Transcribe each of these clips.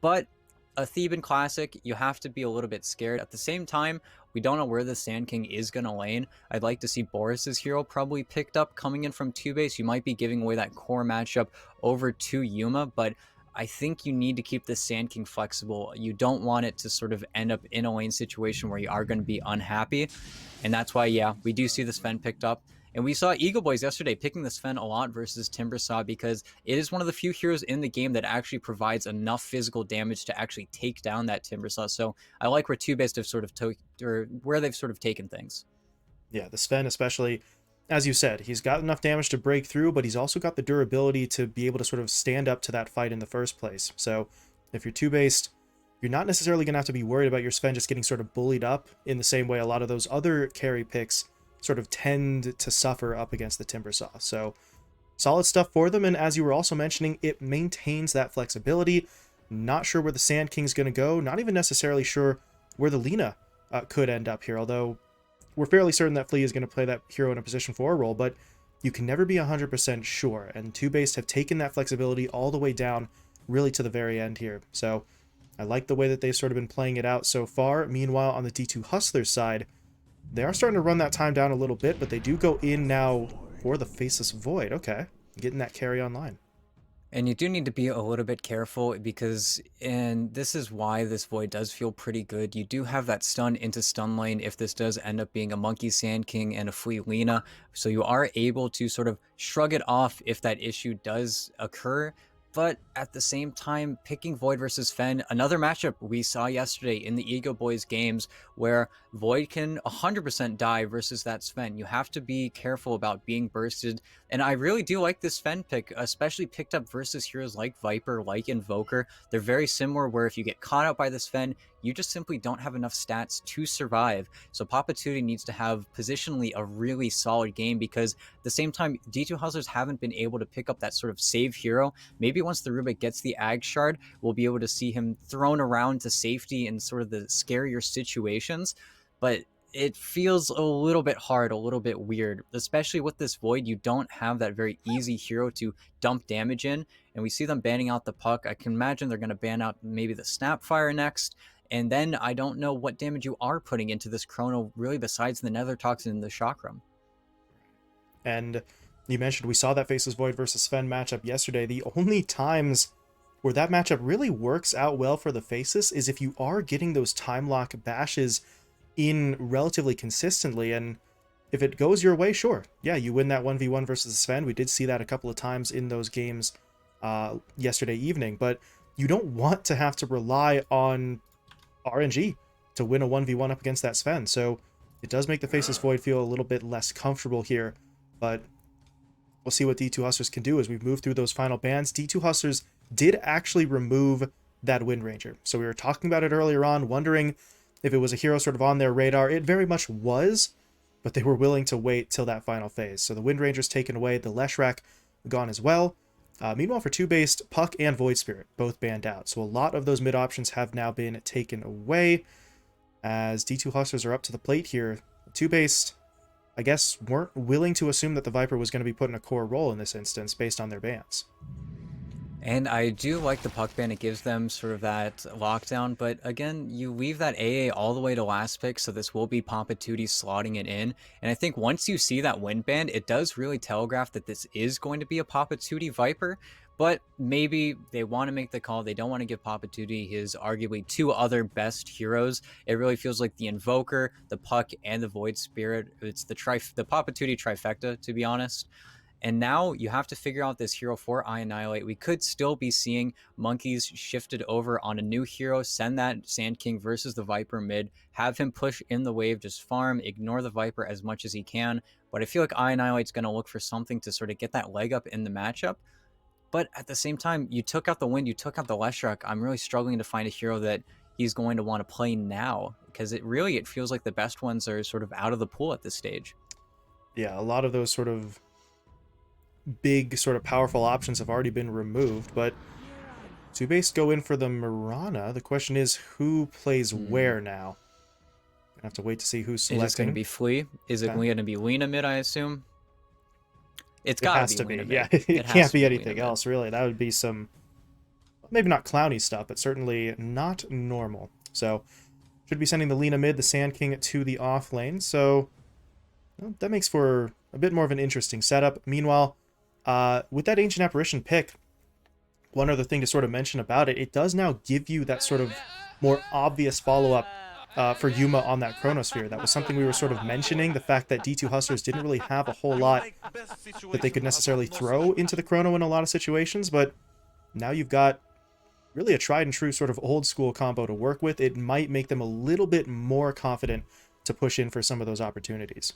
But a Theban classic, you have to be a little bit scared. At the same time, we don't know where the Sand King is going to lane. I'd like to see Boris's hero probably picked up coming in from 2-base. You might be giving away that core matchup over to Yuma, but I think you need to keep the Sand King flexible. You don't want it to sort of end up in a lane situation where you are going to be unhappy. And that's why, yeah, we do see the Sven picked up. And we saw Eagle Boys yesterday picking the Sven a lot versus Timbersaw because it is one of the few heroes in the game that actually provides enough physical damage to actually take down that Timbersaw. So I like where TOOBASED have sort of where they've sort of taken things. Yeah, the Sven especially, as you said, he's got enough damage to break through, but he's also got the durability to be able to sort of stand up to that fight in the first place. So if you're 2-based, you're not necessarily going to have to be worried about your Sven just getting sort of bullied up in the same way a lot of those other carry picks sort of tend to suffer up against the Timbersaw. So solid stuff for them, and as you were also mentioning, it maintains that flexibility. Not sure where the Sand King's going to go, not even necessarily sure where the Lina could end up here, although we're fairly certain that Flea is going to play that hero in a position 4 role, but you can never be 100% sure, and 2-based have taken that flexibility all the way down really to the very end here. So I like the way that they've sort of been playing it out so far. Meanwhile, on the D2 Hustlers side, they are starting to run that time down a little bit, but they do go in now for the Faceless Void. Okay, getting that carry online. And you do need to be a little bit careful because, and this is why this Void does feel pretty good, you do have that stun into stun lane if this does end up being a Monkey Sand King and a Flea Lina, so you are able to sort of shrug it off if that issue does occur. But at the same time, picking Void versus Fen, another matchup we saw yesterday in the Eagle Boys games where Void can 100% die versus that Sven. You have to be careful about being bursted. And I really do like this Sven pick, especially picked up versus heroes like Viper, like Invoker. They're very similar where if you get caught out by the Sven, you just simply don't have enough stats to survive. So Papa Tootie needs to have positionally a really solid game because at the same time, D2 Hustlers haven't been able to pick up that sort of save hero. Maybe once the Rubik gets the Ag Shard, we'll be able to see him thrown around to safety in sort of the scarier situations. But it feels a little bit hard, a little bit weird, especially with this Void. You don't have that very easy hero to dump damage in, and we see them banning out the Puck. I can imagine they're going to ban out maybe the Snapfire next, and then I don't know what damage you are putting into this Chrono, really, besides the Nether Toxin and the Chakram. And you mentioned we saw that Faceless Void versus Sven matchup yesterday. The only times where that matchup really works out well for the Faceless is if you are getting those time lock bashes in relatively consistently, and if it goes your way, sure, yeah, you win that 1v1 versus Sven. We did see that a couple of times in those games yesterday evening, but you don't want to have to rely on RNG to win a 1v1 up against that Sven, so it does make the Faceless Void feel a little bit less comfortable here, but we'll see what D2 Hustlers can do as we move through those final bans. D2 Hustlers did actually remove that Wind Ranger, so we were talking about it earlier on, wondering if it was a hero sort of on their radar. It very much was, but they were willing to wait till that final phase. So the Wind Ranger's taken away, the Leshrac gone as well. Meanwhile, for 2-based, Puck and Void Spirit both banned out. So a lot of those mid options have now been taken away as D2 Hustlers are up to the plate here. 2-based, I guess, weren't willing to assume that the Viper was going to be put in a core role in this instance based on their bans. And I do like the Puck ban. It gives them sort of that lockdown. But again, you leave that AA all the way to last pick, so this will be Papa Tootie slotting it in. And I think once you see that wind ban, it does really telegraph that this is going to be a Papa Tootie Viper. But maybe they want to make the call. They don't want to give Papa Tootie his arguably two other best heroes. It really feels like the Invoker, the Puck, and the Void Spirit. It's the Papa Tootie trifecta, to be honest. And now you have to figure out this hero for I Annihilate. We could still be seeing monkeys shifted over on a new hero, send that Sand King versus the Viper mid, have him push in the wave, just farm, ignore the Viper as much as he can. But I feel like I Annihilate's going to look for something to sort of get that leg up in the matchup. But at the same time, you took out the Wind, you took out the Leshrac. I'm really struggling to find a hero that he's going to want to play now, because it feels like the best ones are sort of out of the pool at this stage. Yeah, a lot of those sort of big, sort of powerful options have already been removed, but 2-base go in for the Mirana. The question is, who plays where now? Gonna have to wait to see who's selecting. Is it going to be Flea? Is it going to be Lina mid, I assume? It's got to be Lina mid. Yeah, it can't be anything else, really. That would be some maybe not clowny stuff, but certainly not normal. So, should be sending the Lina mid, the Sand King to the off lane. So, well, that makes for a bit more of an interesting setup. Meanwhile, with that Ancient Apparition pick, one other thing to sort of mention about it, it does now give you that sort of more obvious follow-up for Yuma on that Chronosphere. That was something we were sort of mentioning, the fact that D2 Hustlers didn't really have a whole lot that they could necessarily throw into the Chrono in a lot of situations, but now you've got really a tried and true sort of old school combo to work with. It might make them a little bit more confident to push in for some of those opportunities.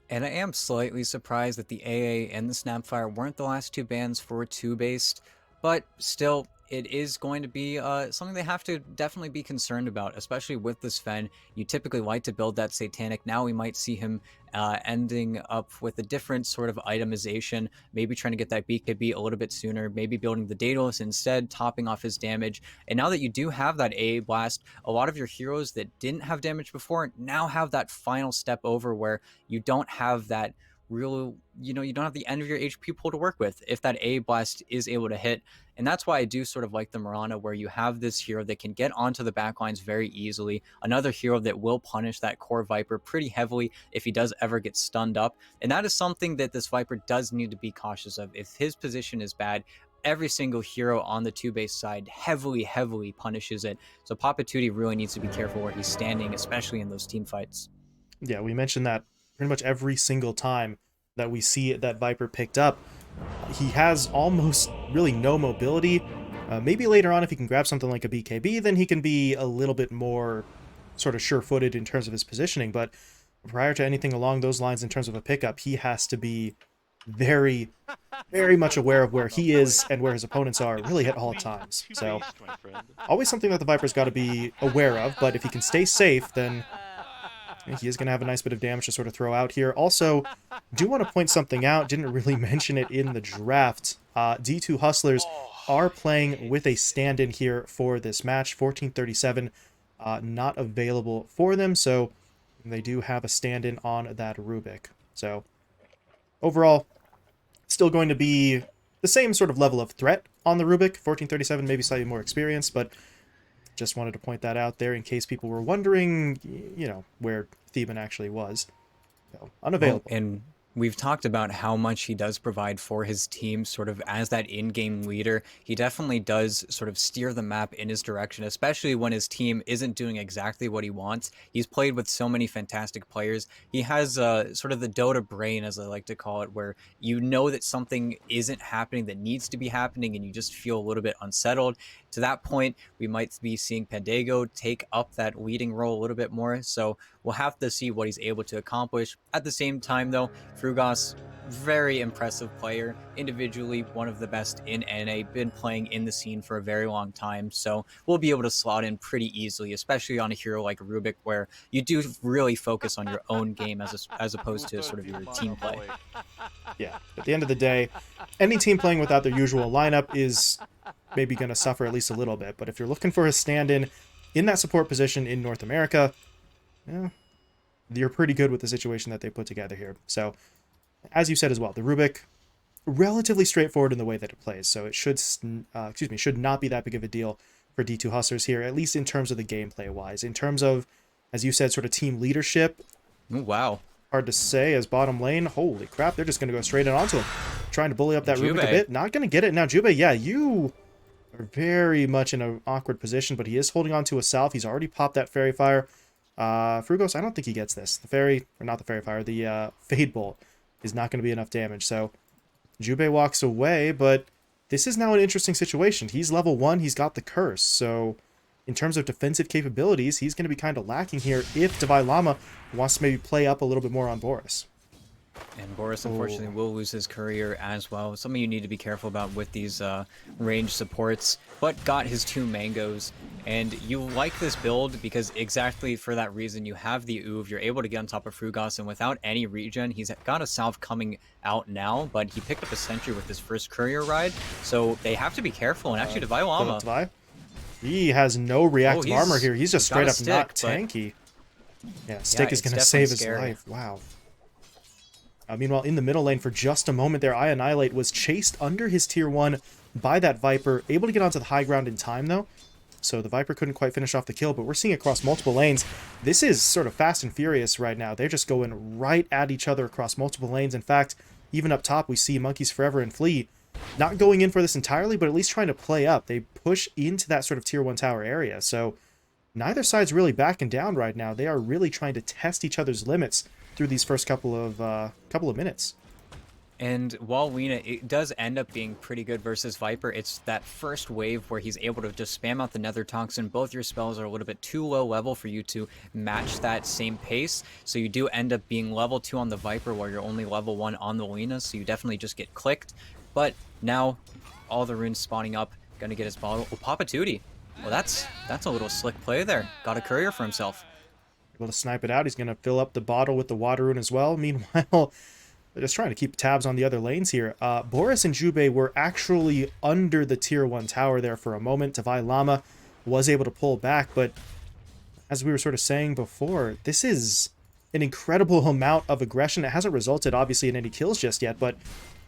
And I am slightly surprised that the AA and the Snapfire weren't the last two bans for two-based, but still, it is going to be something they have to definitely be concerned about, especially with this Sven. You typically like to build that Satanic. Now we might see him ending up with a different sort of itemization, maybe trying to get that BKB a little bit sooner, maybe building the Daedalus instead, topping off his damage. And now that you do have that AA Blast, a lot of your heroes that didn't have damage before now have that final step over where you don't have that real, you don't have the end of your HP pool to work with if that A blast is able to hit. And that's why I do sort of like the Mirana, where you have this hero that can get onto the backlines very easily, another hero that will punish that core Viper pretty heavily if he does ever get stunned up. And that is something that this Viper does need to be cautious of. If his position is bad, every single hero on the two-base side heavily punishes it. So Papa Tutti really needs to be careful where he's standing, especially in those team fights. Yeah, we mentioned that pretty much every single time that we see that Viper picked up. He has almost really no mobility. Maybe later on, if he can grab something like a BKB, then he can be a little bit more sort of sure-footed in terms of his positioning. But prior to anything along those lines in terms of a pickup, he has to be very, very much aware of where he is and where his opponents are really at all times. So always something that the Viper's got to be aware of, but if he can stay safe, then he is going to have a nice bit of damage to sort of throw out here. Also, do want to point something out, didn't really mention it in the draft. D2 Hustlers are playing with a stand-in here for this match. 1437 not available for them, so they do have a stand-in on that Rubik. So overall, still going to be the same sort of level of threat on the Rubik. 1437 maybe slightly more experienced, but just wanted to point that out there in case people were wondering, where Theban actually was. So, unavailable. Oh, and we've talked about how much he does provide for his team sort of as that in-game leader. He definitely does sort of steer the map in his direction, especially when his team isn't doing exactly what he wants. He's played with so many fantastic players. He has sort of the Dota brain, as I like to call it, where you know that something isn't happening that needs to be happening and you just feel a little bit unsettled. To that point, we might be seeing Pandago take up that leading role a little bit more. So we'll have to see what he's able to accomplish. At the same time, though, Frugas, very impressive player. Individually, one of the best in NA, been playing in the scene for a very long time. So we'll be able to slot in pretty easily, especially on a hero like Rubik, where you do really focus on your own game as opposed to sort of your team play. Yeah, at the end of the day, any team playing without their usual lineup is maybe going to suffer at least a little bit. But if you're looking for a stand-in in that support position in North America, yeah, you're pretty good with the situation that they put together here. So, as you said as well, the Rubik, relatively straightforward in the way that it plays. So it should, should not be that big of a deal for D2 Hustlers here, at least in terms of the gameplay-wise. In terms of, as you said, sort of team leadership. Ooh, wow. Hard to say as bottom lane. Holy crap, they're just going to go straight in onto him. Trying to bully up that Rubik a bit. Not going to get it. Now, Jube, yeah, you are very much in an awkward position, but he is holding on to a Salve. He's already popped that Fairy Fire. Frugos, I don't think he gets this. The Fairy, or not the Fairy Fire, the Fade Bolt is not going to be enough damage. So Jube walks away, but this is now an interesting situation. He's level 1, he's got the Curse, so in terms of defensive capabilities, he's going to be kind of lacking here if Divine Llama wants to maybe play up a little bit more on Boris. And Boris, unfortunately, will lose his career as well. Something you need to be careful about with these range supports. But got his 2 mangoes. And you like this build because exactly for that reason, you have the Oov. You're able to get on top of Frugas. And without any regen, he's got a Salve coming out now. But he picked up a Sentry with his first courier ride. So they have to be careful. And actually, Divine Llama, he has no reactive armor here. He's just straight up not tanky. Yeah, Stick is going to save his life. Wow. Meanwhile, in the middle lane for just a moment there, Annihilate was chased under his tier 1 by that Viper. Able to get onto the high ground in time, though. So the Viper couldn't quite finish off the kill, but we're seeing across multiple lanes. This is sort of fast and furious right now. They're just going right at each other across multiple lanes. In fact, even up top, we see Monkeys Forever and Flea not going in for this entirely, but at least trying to play up. They push into that sort of tier 1 tower area. So neither side's really backing down right now. They are really trying to test each other's limits through these first couple of minutes. And while Lina, it does end up being pretty good versus Viper, it's that first wave where he's able to just spam out the Nether Toxin. Both your spells are a little bit too low level for you to match that same pace. So you do end up being level 2 on the Viper while you're only level 1 on the Lina. So you definitely just get clicked. But now, all the runes spawning up, gonna get his bottle. Oh, Papa Tootie. Well, that's a little slick play there. Got a courier for himself. Able to snipe it out. He's gonna fill up the bottle with the water rune as well. Meanwhile, they're just trying to keep tabs on the other lanes here. Boris and Jubei were actually under the tier 1 tower there for a moment. Divai Lama was able to pull back, but as we were sort of saying before, this is an incredible amount of aggression. It hasn't resulted, obviously, in any kills just yet, but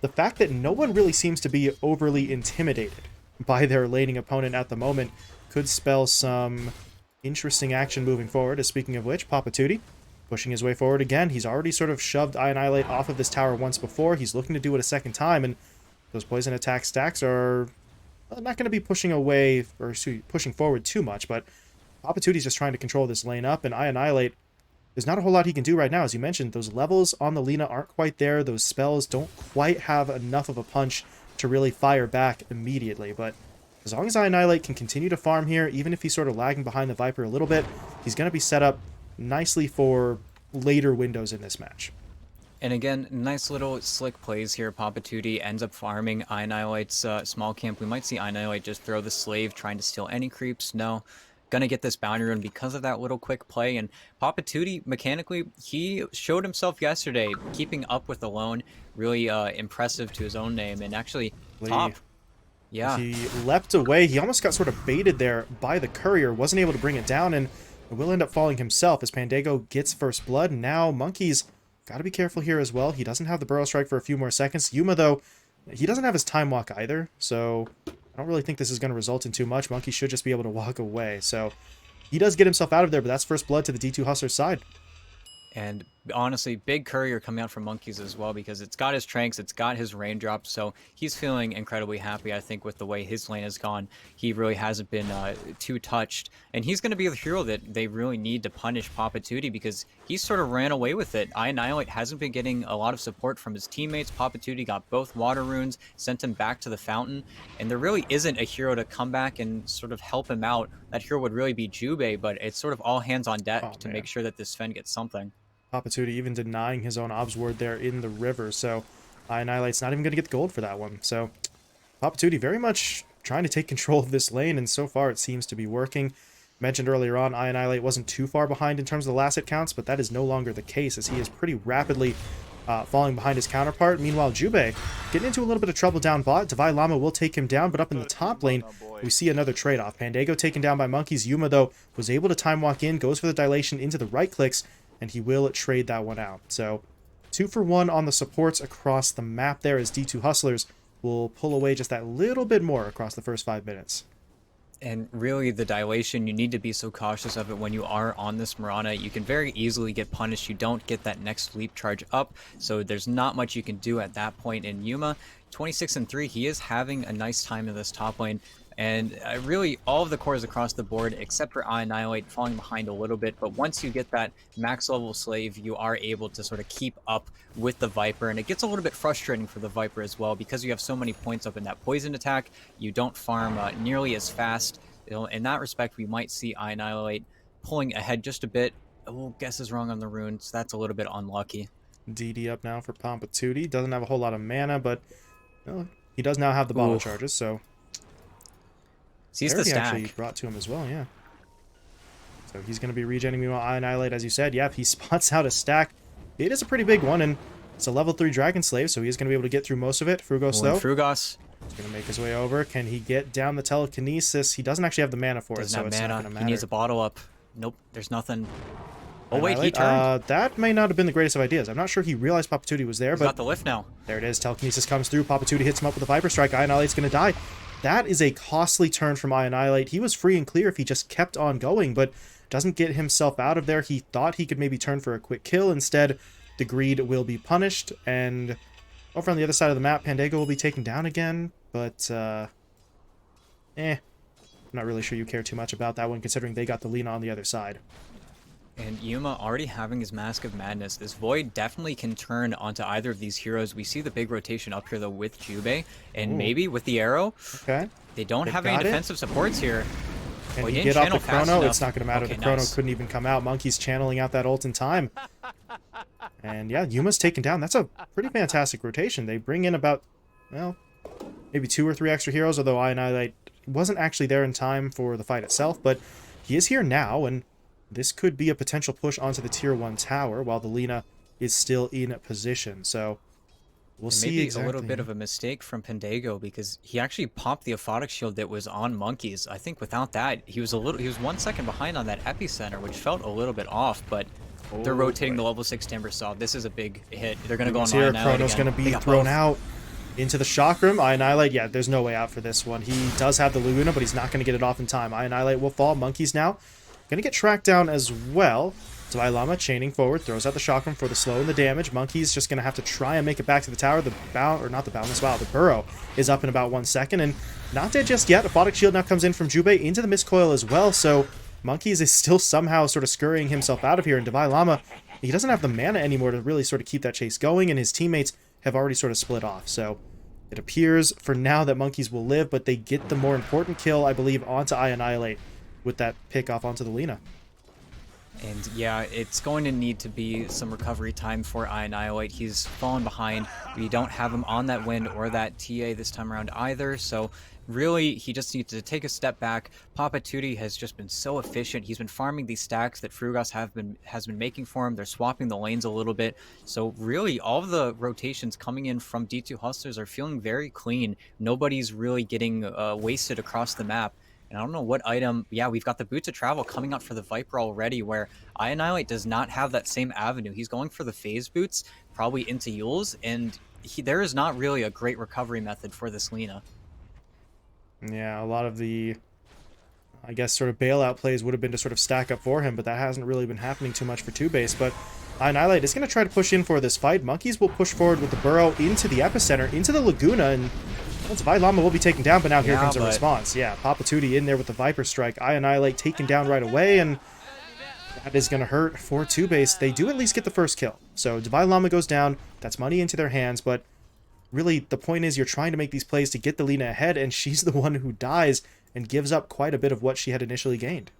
the fact that no one really seems to be overly intimidated by their laning opponent at the moment could spell some interesting action moving forward. Speaking of which, Papa Tootie pushing his way forward again. He's already sort of shoved Annihilate off of this tower once before. He's looking to do it a second time, and those poison attack stacks are not going to be pushing away, or pushing forward too much, but Papa Tootie's just trying to control this lane up, and Annihilate, there's not a whole lot he can do right now. As you mentioned, those levels on the Lina aren't quite there. Those spells don't quite have enough of a punch to really fire back immediately, but as long as Annihilate can continue to farm here, even if he's sort of lagging behind the Viper a little bit, he's going to be set up nicely for later windows in this match. And again, nice little slick plays here. Papa Tootie ends up farming Annihilate's small camp. We might see Annihilate just throw the slave, trying to steal any creeps. No, gonna get this bounty rune because of that little quick play. And Papa Tootie, mechanically, he showed himself yesterday, keeping up with the lone. Really impressive to his own name, and actually top. Yeah. He leapt away. He almost got sort of baited there by the courier. Wasn't able to bring it down, and will end up falling himself as Pandago gets first blood. Now Monkey's got to be careful here as well. He doesn't have the Burrow Strike for a few more seconds. Yuma, though, he doesn't have his Time Walk either, so I don't really think this is going to result in too much. Monkey should just be able to walk away. So he does get himself out of there, but that's first blood to the D2 Hustler's side. And honestly, big courier coming out from Monkeys as well, because it's got his tranks, it's got his raindrops, so he's feeling incredibly happy, I think, with the way his lane has gone. He really hasn't been too touched, and he's going to be the hero that they really need to punish Papa Tootie, because he sort of ran away with it. Annihilate hasn't been getting a lot of support from his teammates. Papa Tootie got both water runes, sent him back to the fountain, and there really isn't a hero to come back and sort of help him out. That hero would really be Jubei, but it's sort of all hands on deck to make sure that this Sven gets something. Papa Tootie even denying his own obs ward there in the river, so Annihilate's not even going to get the gold for that one. So Papa Tootie very much trying to take control of this lane, and so far it seems to be working. Mentioned earlier on, Annihilate wasn't too far behind in terms of the last hit counts, but that is no longer the case, as he is pretty rapidly falling behind his counterpart. Meanwhile, Jubei getting into a little bit of trouble down bot. Divai Lama will take him down, but up in the top lane, we see another trade-off. Pandago taken down by Monkeys. Yuma, though, was able to time walk in, goes for the dilation into the right clicks, and he will trade that one out. So 2 for 1 on the supports across the map there, as D2 Hustlers will pull away just that little bit more across the first 5 minutes. And really, the dilation, you need to be so cautious of it when you are on this Mirana. You can very easily get punished. You don't get that next leap charge up, so there's not much you can do at that point. In Yuma, 26-3, he is having a nice time in this top lane. And really, all of the cores across the board, except for Annihilate, falling behind a little bit. But once you get that max level slave, you are able to sort of keep up with the Viper. And it gets a little bit frustrating for the Viper as well, because you have so many points up in that poison attack. You don't farm nearly as fast. You know, in that respect, we might see Annihilate pulling ahead just a bit. Oh, guess is wrong on the rune, so that's a little bit unlucky. DD up now for Papa Tootie. Doesn't have a whole lot of mana, but well, he does now have the bottle charges, so sees the stack. Actually brought to him as well, yeah. So he's going to be regenerating. Meanwhile, Annihilate, as you said, yep, he spots out a stack. It is a pretty big one, and it's a level 3 Dragon Slave, so he's going to be able to get through most of it. Frugos, though. Frugos. He's going to make his way over. Can he get down the telekinesis? He doesn't actually have the mana for it, so it's not going to matter. He needs a bottle up. Nope, there's nothing. Oh wait, he Annihilate. turned. That may not have been the greatest of ideas. I'm not sure he realized Papatuti was there, He's but got the lift now. there it is. Telekinesis comes through. Papatuti hits him up with a Viper Strike. Annihilate's going to die. That is a costly turn from Annihilate. He was free and clear if he just kept on going, but doesn't get himself out of there. He thought he could maybe turn for a quick kill. Instead, the greed will be punished, and over on the other side of the map, Pandego will be taken down again, but, I'm not really sure you care too much about that one, considering they got the Lina on the other side. And Yuma already having his Mask of Madness. This Void definitely can turn onto either of these heroes. We see the big rotation up here, though, with Jubei. And Ooh. maybe with the arrow. Okay. They don't They've have any got it. defensive supports here. Can Oh, he he get didn't off the channel fast chrono? enough. It's not going to matter. Okay, The chrono nice. couldn't even come out. Monkey's channeling out that ult in time. And yeah, Yuma's taken down. That's a pretty fantastic rotation. They bring in about, well, maybe 2 or 3 extra heroes, although Annihilate wasn't actually there in time for the fight itself, but he is here now, and this could be a potential push onto the tier 1 tower while the Lina is still in position. So we'll see Maybe exactly. a little bit of a mistake from Pandego because he actually popped the aphotic shield that was on Monkeys. I think without that, he was 1 second behind on that epicenter, which felt a little bit off, but they're rotating the level 6 Timber Saw. This is a big hit. They're going to go on here. Annihilate Chrono's again. going to They be got thrown both. out into the Chakram. Annihilate, yeah, there's no way out for this one. He does have the Luna, but he's not going to get it off in time. Annihilate will fall. Monkeys now going to get tracked down as well. Dalai Lama chaining forward, throws out the Chakram for the slow and the damage. Monkey's just going to have to try and make it back to the tower. The the Burrow is up in about 1 second, and not dead just yet. Aphotic Shield now comes in from Jubei into the Mistcoil as well, so Monkeys is still somehow sort of scurrying himself out of here, and Dalai Lama, he doesn't have the mana anymore to really sort of keep that chase going, and his teammates have already sort of split off. So it appears for now that Monkeys will live, but they get the more important kill, I believe, onto Annihilate with that pick off onto the Lina. And yeah, it's going to need to be some recovery time for Annihilate. He's fallen behind. We don't have him on that wind or that TA this time around either, so really he just needs to take a step back. Papatuti has just been so efficient. He's been farming these stacks that Frugas has been making for him. They're swapping the lanes a little bit. So really all of the rotations coming in from D2 Hustlers are feeling very clean. Nobody's really getting wasted across the map. And I don't know what item. Yeah, we've got the Boots of Travel coming out for the Viper already, where Annihilate does not have that same avenue. He's going for the Phase Boots, probably into Yules, and there is not really a great recovery method for this Lina. Yeah, a lot of the, I guess, sort of bailout plays would have been to sort of stack up for him, but that hasn't really been happening too much for TOOBASED. But Annihilate is going to try to push in for this fight. Monkeys will push forward with the Burrow into the epicenter, into the Laguna, and once Lama will be taken down, but now here comes a response. Yeah, Papatuti in there with the Viper Strike. Annihilate taken down right away, and that is going to hurt for TOOBASED. They do at least get the first kill. So Divine Llama goes down. That's money into their hands, but really the point is you're trying to make these plays to get the Lina ahead, and she's the one who dies and gives up quite a bit of what she had initially gained.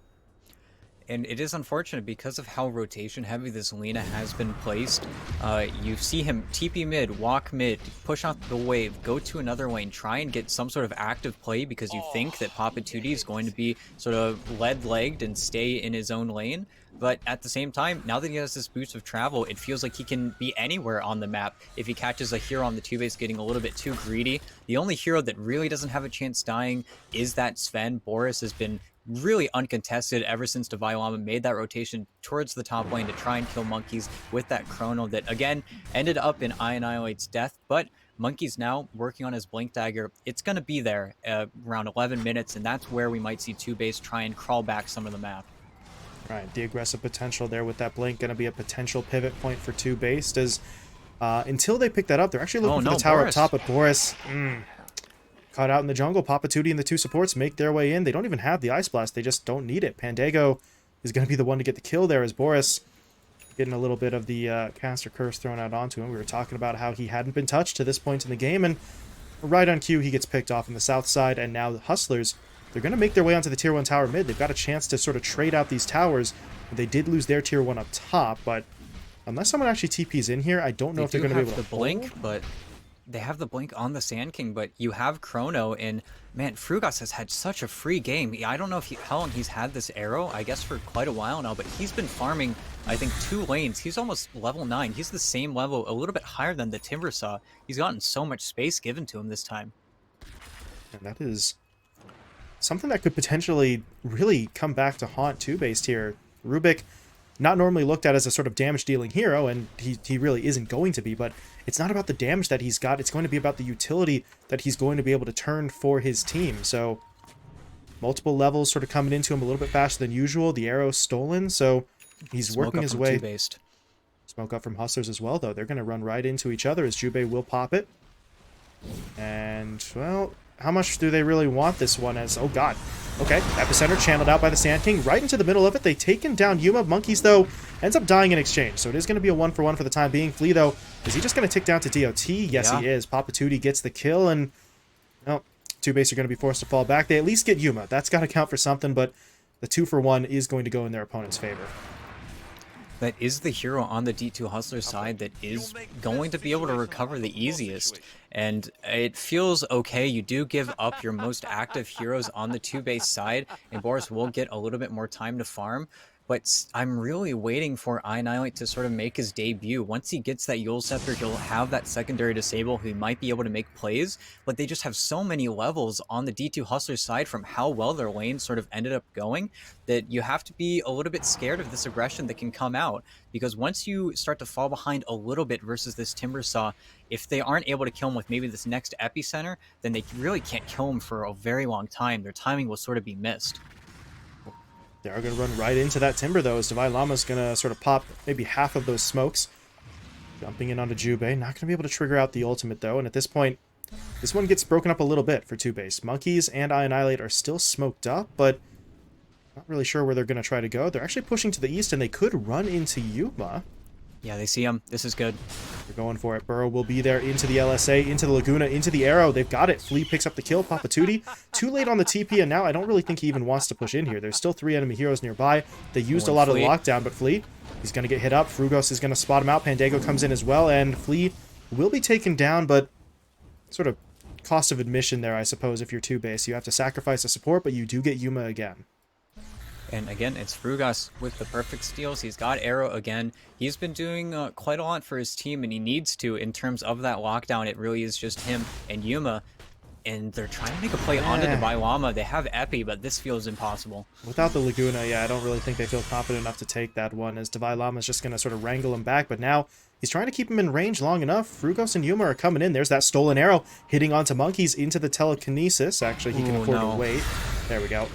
And it is unfortunate because of how rotation heavy this Lina has been placed. You see him TP mid, walk mid, push out the wave, go to another lane, try and get some sort of active play because you think that Papatuti is going to be sort of lead-legged and stay in his own lane. But at the same time, now that he has this boost of travel, it feels like he can be anywhere on the map if he catches a hero on the TOOBASED getting a little bit too greedy. The only hero that really doesn't have a chance dying is that Sven. Boris has been really uncontested ever since Divine Llama made that rotation towards the top lane to try and kill Monkeys with that chrono that, again, ended up in Annihilate's death. But Monkeys now working on his Blink Dagger. It's going to be there around 11 minutes, and that's where we might see TOOBASED try and crawl back some of the map. Right, the aggressive potential there with that Blink going to be a potential pivot point for TOOBASED as until they pick that up, they're actually looking for the tower Boris. up top, but Boris caught out in the jungle. Papatuti and the two supports make their way in. They don't even have the Ice Blast. They just don't need it. Pandego is going to be the one to get the kill there as Boris getting a little bit of the caster curse thrown out onto him. We were talking about how he hadn't been touched to this point in the game, and right on cue, he gets picked off in the south side, and now the Hustlers, they're going to make their way onto the tier 1 tower mid. They've got a chance to sort of trade out these towers. They did lose their tier 1 up top, but unless someone actually TPs in here, I don't know if they're going to be able to blink, but they have the blink on the Sand King, but you have Chrono, and man, Frugas has had such a free game. I don't know if how long he's had this arrow, I guess for quite a while now, but he's been farming, I think, 2 lanes. He's almost level 9. He's the same level, a little bit higher than the Timber Saw. He's gotten so much space given to him this time. And that is something that could potentially really come back to haunt TOOBASED here. Rubik not normally looked at as a sort of damage-dealing hero, and he really isn't going to be, but it's not about the damage that he's got, it's going to be about the utility that he's going to be able to turn for his team. So multiple levels sort of coming into him a little bit faster than usual. The arrow's stolen, so he's Smoke working up his from way. TOOBASED. Smoke up from Hustlers as well, though. They're going to run right into each other as Jubei will pop it. And, well, how much do they really want this one as... Oh, God. Okay, Epicenter channeled out by the Sand King right into the middle of it. They taken down Yuma. Monkeys, though, ends up dying in exchange. So it is going to be a 1-for-1 for the time being. Flea, though, is he just going to tick down to DOT? Yes, Yeah. he is. Papa Tootie gets the kill, and... Well, TOOBASED are going to be forced to fall back. They at least get Yuma. That's got to count for something, but the 2-for-1 is going to go in their opponent's favor. That is the hero on the D2 Hustler side that is going to be able to recover the easiest. And it feels okay. You do give up your most active heroes on the 2-base side, and Boris will get a little bit more time to farm. But I'm really waiting for Annihilate to sort of make his debut. Once he gets that Yule Scepter, he'll have that secondary disable. He might be able to make plays, but they just have so many levels on the D2 Hustler side from how well their lane sort of ended up going that you have to be a little bit scared of this aggression that can come out. Because once you start to fall behind a little bit versus this Timbersaw, if they aren't able to kill him with maybe this next Epicenter, then they really can't kill him for a very long time. Their timing will sort of be missed. They are going to run right into that Timber, though, as Divine Llama's going to sort of pop maybe half of those smokes. Jumping in onto Jubei. Not going to be able to trigger out the ultimate, though, and at this point, this one gets broken up a little bit for TOOBASED. Monkeys and Annihilate are still smoked up, but not really sure where they're going to try to go. They're actually pushing to the east, and they could run into Yuma. Yeah, they see him. This is good. They're going for it. Burrow will be there into the LSA, into the Laguna, into the arrow. They've got it. Flea picks up the kill. Papa Tootie. Too late on the TP, and now I don't really think he even wants to push in here. There's still 3 enemy heroes nearby. They used a lot of the lockdown, but Flea, he's going to get hit up. Frugos is going to spot him out. Pandago comes in as well, and Flea will be taken down, but sort of cost of admission there, I suppose, if you're TOOBASED. You have to sacrifice a support, but you do get Yuma again. And again, it's Frugos with the perfect steals. He's got Arrow again. He's been doing quite a lot for his team, and he needs to in terms of that lockdown. It really is just him and Yuma. And they're trying to make a play onto Divine Llama. They have Epi, but this feels impossible. Without the Laguna, yeah, I don't really think they feel confident enough to take that one, as Divine Llama's just going to sort of wrangle him back, but now he's trying to keep him in range long enough. Frugos and Yuma are coming in. There's that stolen arrow hitting onto Monkeys into the telekinesis. Actually, he can afford to wait. There we go.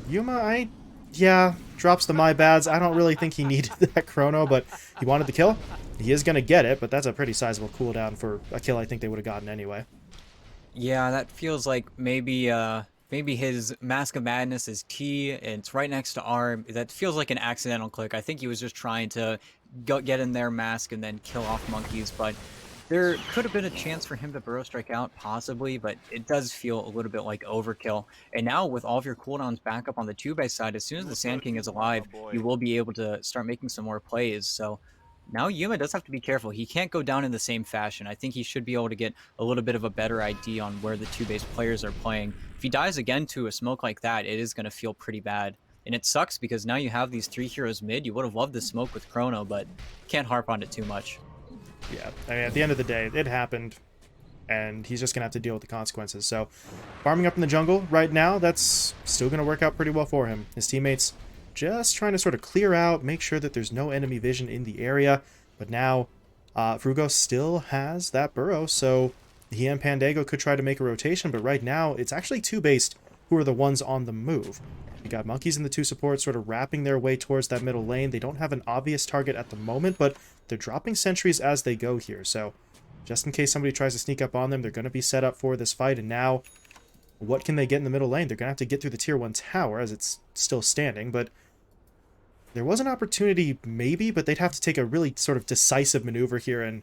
Yuma, yeah, drops the my bads. I don't really think he needed that chrono, but he wanted the kill. He is going to get it, but that's a pretty sizable cooldown for a kill I think they would have gotten anyway. Yeah, that feels like maybe his Mask of Madness is T, and it's right next to R. That feels like an accidental click. I think he was just trying to get in their Mask and then kill off Monkeys, but there could have been a chance for him to Burrow Strike out, possibly, but it does feel a little bit like overkill. And now, with all of your cooldowns back up on the 2-base side, as soon as the Sand King is alive, you will be able to start making some more plays. So now Yuma does have to be careful. He can't go down in the same fashion. I think he should be able to get a little bit of a better idea on where the 2-base players are playing. If he dies again to a smoke like that, it is going to feel pretty bad. And it sucks because now you have these 3 heroes mid. You would have loved the smoke with Chrono, but can't harp on it too much. Yeah, I mean, at the end of the day, it happened, and he's just going to have to deal with the consequences. So, farming up in the jungle right now, that's still going to work out pretty well for him. His teammates just trying to sort of clear out, make sure that there's no enemy vision in the area. But now, Frugos still has that burrow, so he and Pandago could try to make a rotation, but right now, it's actually TOOBASED who are the ones on the move. You got Monkeys and the 2 supports sort of wrapping their way towards that middle lane. They don't have an obvious target at the moment, but they're dropping sentries as they go here. So just in case somebody tries to sneak up on them, they're going to be set up for this fight. And now, what can they get in the middle lane? They're going to have to get through the tier 1 tower as it's still standing. But there was an opportunity maybe, but they'd have to take a really sort of decisive maneuver here. And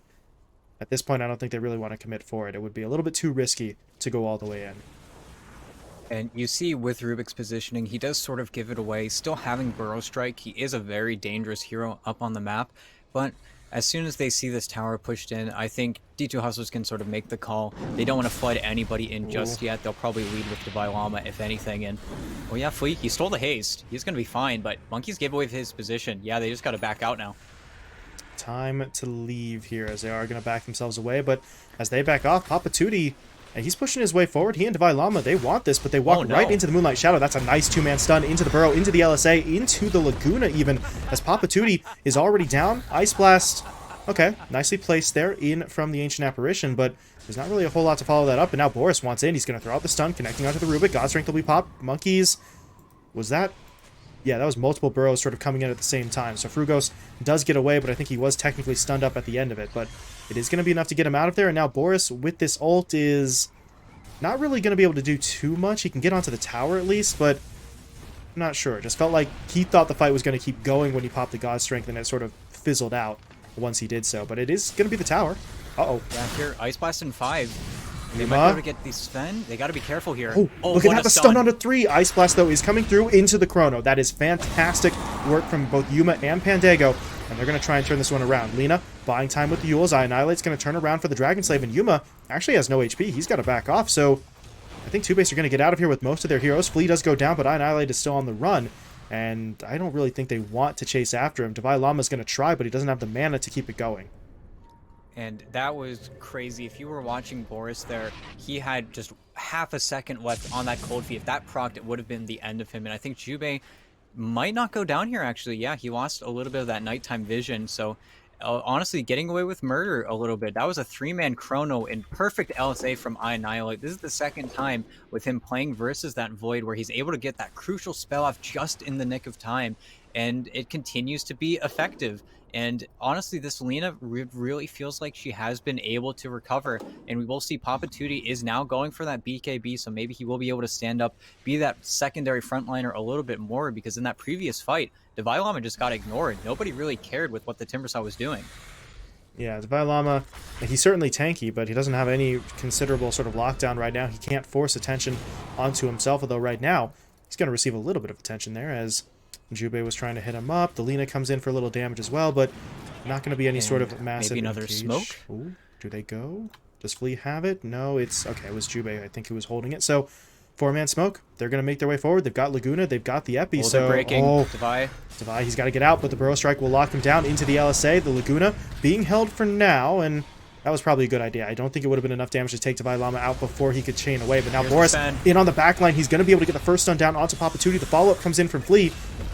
at this point, I don't think they really want to commit for it. It would be a little bit too risky to go all the way in. And you see with Rubik's positioning, he does sort of give it away. Still having Burrow Strike, he is a very dangerous hero up on the map. But as soon as they see this tower pushed in, I think D2 Hustlers can sort of make the call. They don't want to flood anybody in just yet. They'll probably lead with Divine Llama, if anything. And, well, yeah, Fleek, he stole the haste. He's going to be fine, but Monkeys gave away his position. Yeah, they just got to back out now. Time to leave here as they are going to back themselves away. But as they back off, Papa Tootie And he's pushing his way forward. He and Divine Llama, they want this, but they walk Oh, no. right into the Moonlight Shadow. That's a nice two-man stun into the Burrow, into the LSA, into the Laguna even, as Papa Tootie is already down. Ice Blast, okay, nicely placed there in from the Ancient Apparition, but there's not really a whole lot to follow that up. And now Boris wants in. He's going to throw out the stun, connecting onto the Rubik. God Strength will be popped. Monkeys, was that? Yeah, that was multiple Burrows sort of coming in at the same time. So Frugos does get away, but I think he was technically stunned up at the end of it. But it is going to be enough to get him out of there. And now Boris, with this ult, is not really going to be able to do too much. He can get onto the tower at least, but I'm not sure. It just felt like he thought the fight was going to keep going when he popped the God Strength, and it sort of fizzled out once he did so. But it is going to be the tower. Uh-oh. Yeah, here, Ice Blast in 5. They might be able to get the Sven. They got to be careful here. Oh, look at that, the stun onto 3. Ice Blast, though, is coming through into the Chrono. That is fantastic work from both Yuma and Pandego, and they're going to try and turn this one around. Lina buying time with the Yules. Annihilate's going to turn around for the Dragon Slave, and Yuma actually has no HP. He's got to back off, so I think TOOBASED are going to get out of here with most of their heroes. Flea does go down, but Annihilate is still on the run, and I don't really think they want to chase after him. Divine Llama's going to try, but he doesn't have the mana to keep it going. And that was crazy. If you were watching Boris there, he had just half a second left on that cold feet. If that procced, it would have been the end of him. And I think Jubei might not go down here, actually. Yeah, he lost a little bit of that nighttime vision. So, honestly, getting away with murder a little bit. That was a 3-man chrono in perfect LSA from Annihilate. This is the second time with him playing versus that Void where he's able to get that crucial spell off just in the nick of time. And it continues to be effective. And honestly, this Lina really feels like she has been able to recover. And we will see Papa Tootie is now going for that BKB, so maybe he will be able to stand up, be that secondary frontliner a little bit more, because in that previous fight, Divine Llama just got ignored. Nobody really cared with what the Timbersaw was doing. Yeah, Divine Llama, he's certainly tanky, but he doesn't have any considerable sort of lockdown right now. He can't force attention onto himself, although right now, he's going to receive a little bit of attention there as Jubei was trying to hit him up. The Lina comes in for a little damage as well, but not going to be any sort of massive maybe another engage. smoke? Ooh, do they go? Does Flea have it? No, it's... Okay, it was Jubei, I think, who was holding it. So, 4-man smoke. They're going to make their way forward. They've got Laguna. They've got the Epi. So, breaking. oh, Divai, he's got to get out, but the Burrow Strike will lock him down into the LSA. The Laguna being held for now, and that was probably a good idea. I don't think it would have been enough damage to take Divine Llama out before he could chain away. But now Boris in on the back line. He's going to be able to get the first stun down onto Papa Tootie. The follow-up comes in from Flea.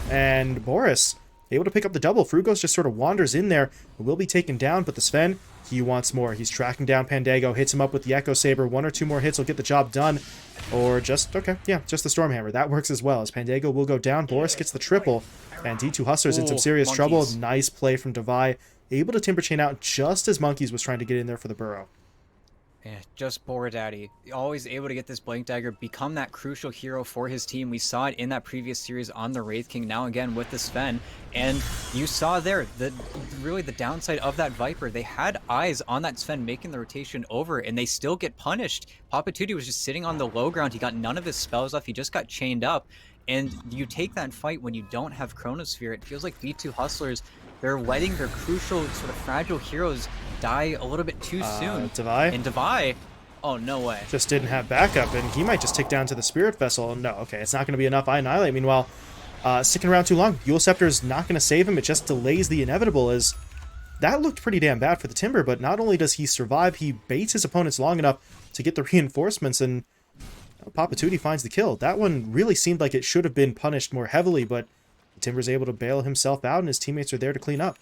And Boris able to pick up the double. Frugos just sort of wanders in there. Will be taken down, but the Sven, he wants more. He's tracking down Pandego, hits him up with the Echo Saber. 1 or 2 more hits will get the job done. Or just, okay, yeah, just the Stormhammer. That works as well, as Pandego will go down. Boris gets the triple, and D2 Hustlers in some serious trouble. Nice play from Divai. Able to Timber Chain out just as Monkeys was trying to get in there for the Burrow. Yeah, just Bora Daddy. Always able to get this Blank Dagger, become that crucial hero for his team. We saw it in that previous series on the Wraith King, now again with the Sven. And you saw there, really the downside of that Viper. They had eyes on that Sven making the rotation over, and they still get punished. Papa Tootie was just sitting on the low ground. He got none of his spells off. He just got chained up. And you take that fight when you don't have Chronosphere. It feels like B2 Hustlers, they're letting their crucial, sort of fragile heroes die a little bit too soon. Divai? And Divai, oh, no way. Just didn't have backup, and he might just tick down to the Spirit Vessel. No, okay, it's not going to be enough. Annihilate, meanwhile, sticking around too long. Eul Scepter is not going to save him. It just delays the inevitable, as that looked pretty damn bad for the Timber, but not only does he survive, he baits his opponents long enough to get the reinforcements, and Papa Tootie finds the kill. That one really seemed like it should have been punished more heavily, but Timber's able to bail himself out, and his teammates are there to clean up.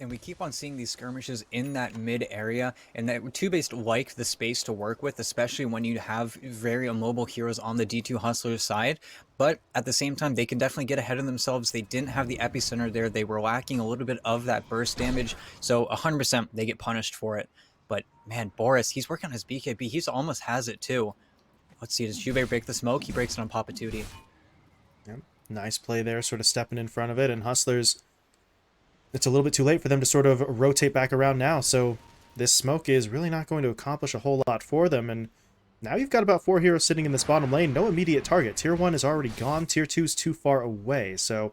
And we keep on seeing these skirmishes in that mid area, and that TOOBASED like the space to work with, especially when you have very immobile heroes on the D2 Hustlers side. But at the same time, they can definitely get ahead of themselves. They didn't have the epicenter there. They were lacking a little bit of that burst damage. So 100% they get punished for it. But man, Boris, he's working on his BKB. He almost has it too. Let's see, does Jubei break the smoke? He breaks it on Papa Tootie. Yep. Nice play there, sort of stepping in front of it, and Hustlers, it's a little bit too late for them to sort of rotate back around now, so this smoke is really not going to accomplish a whole lot for them, and now you've got about 4 heroes sitting in this bottom lane, no immediate target. Tier 1 is already gone, Tier 2 is too far away, so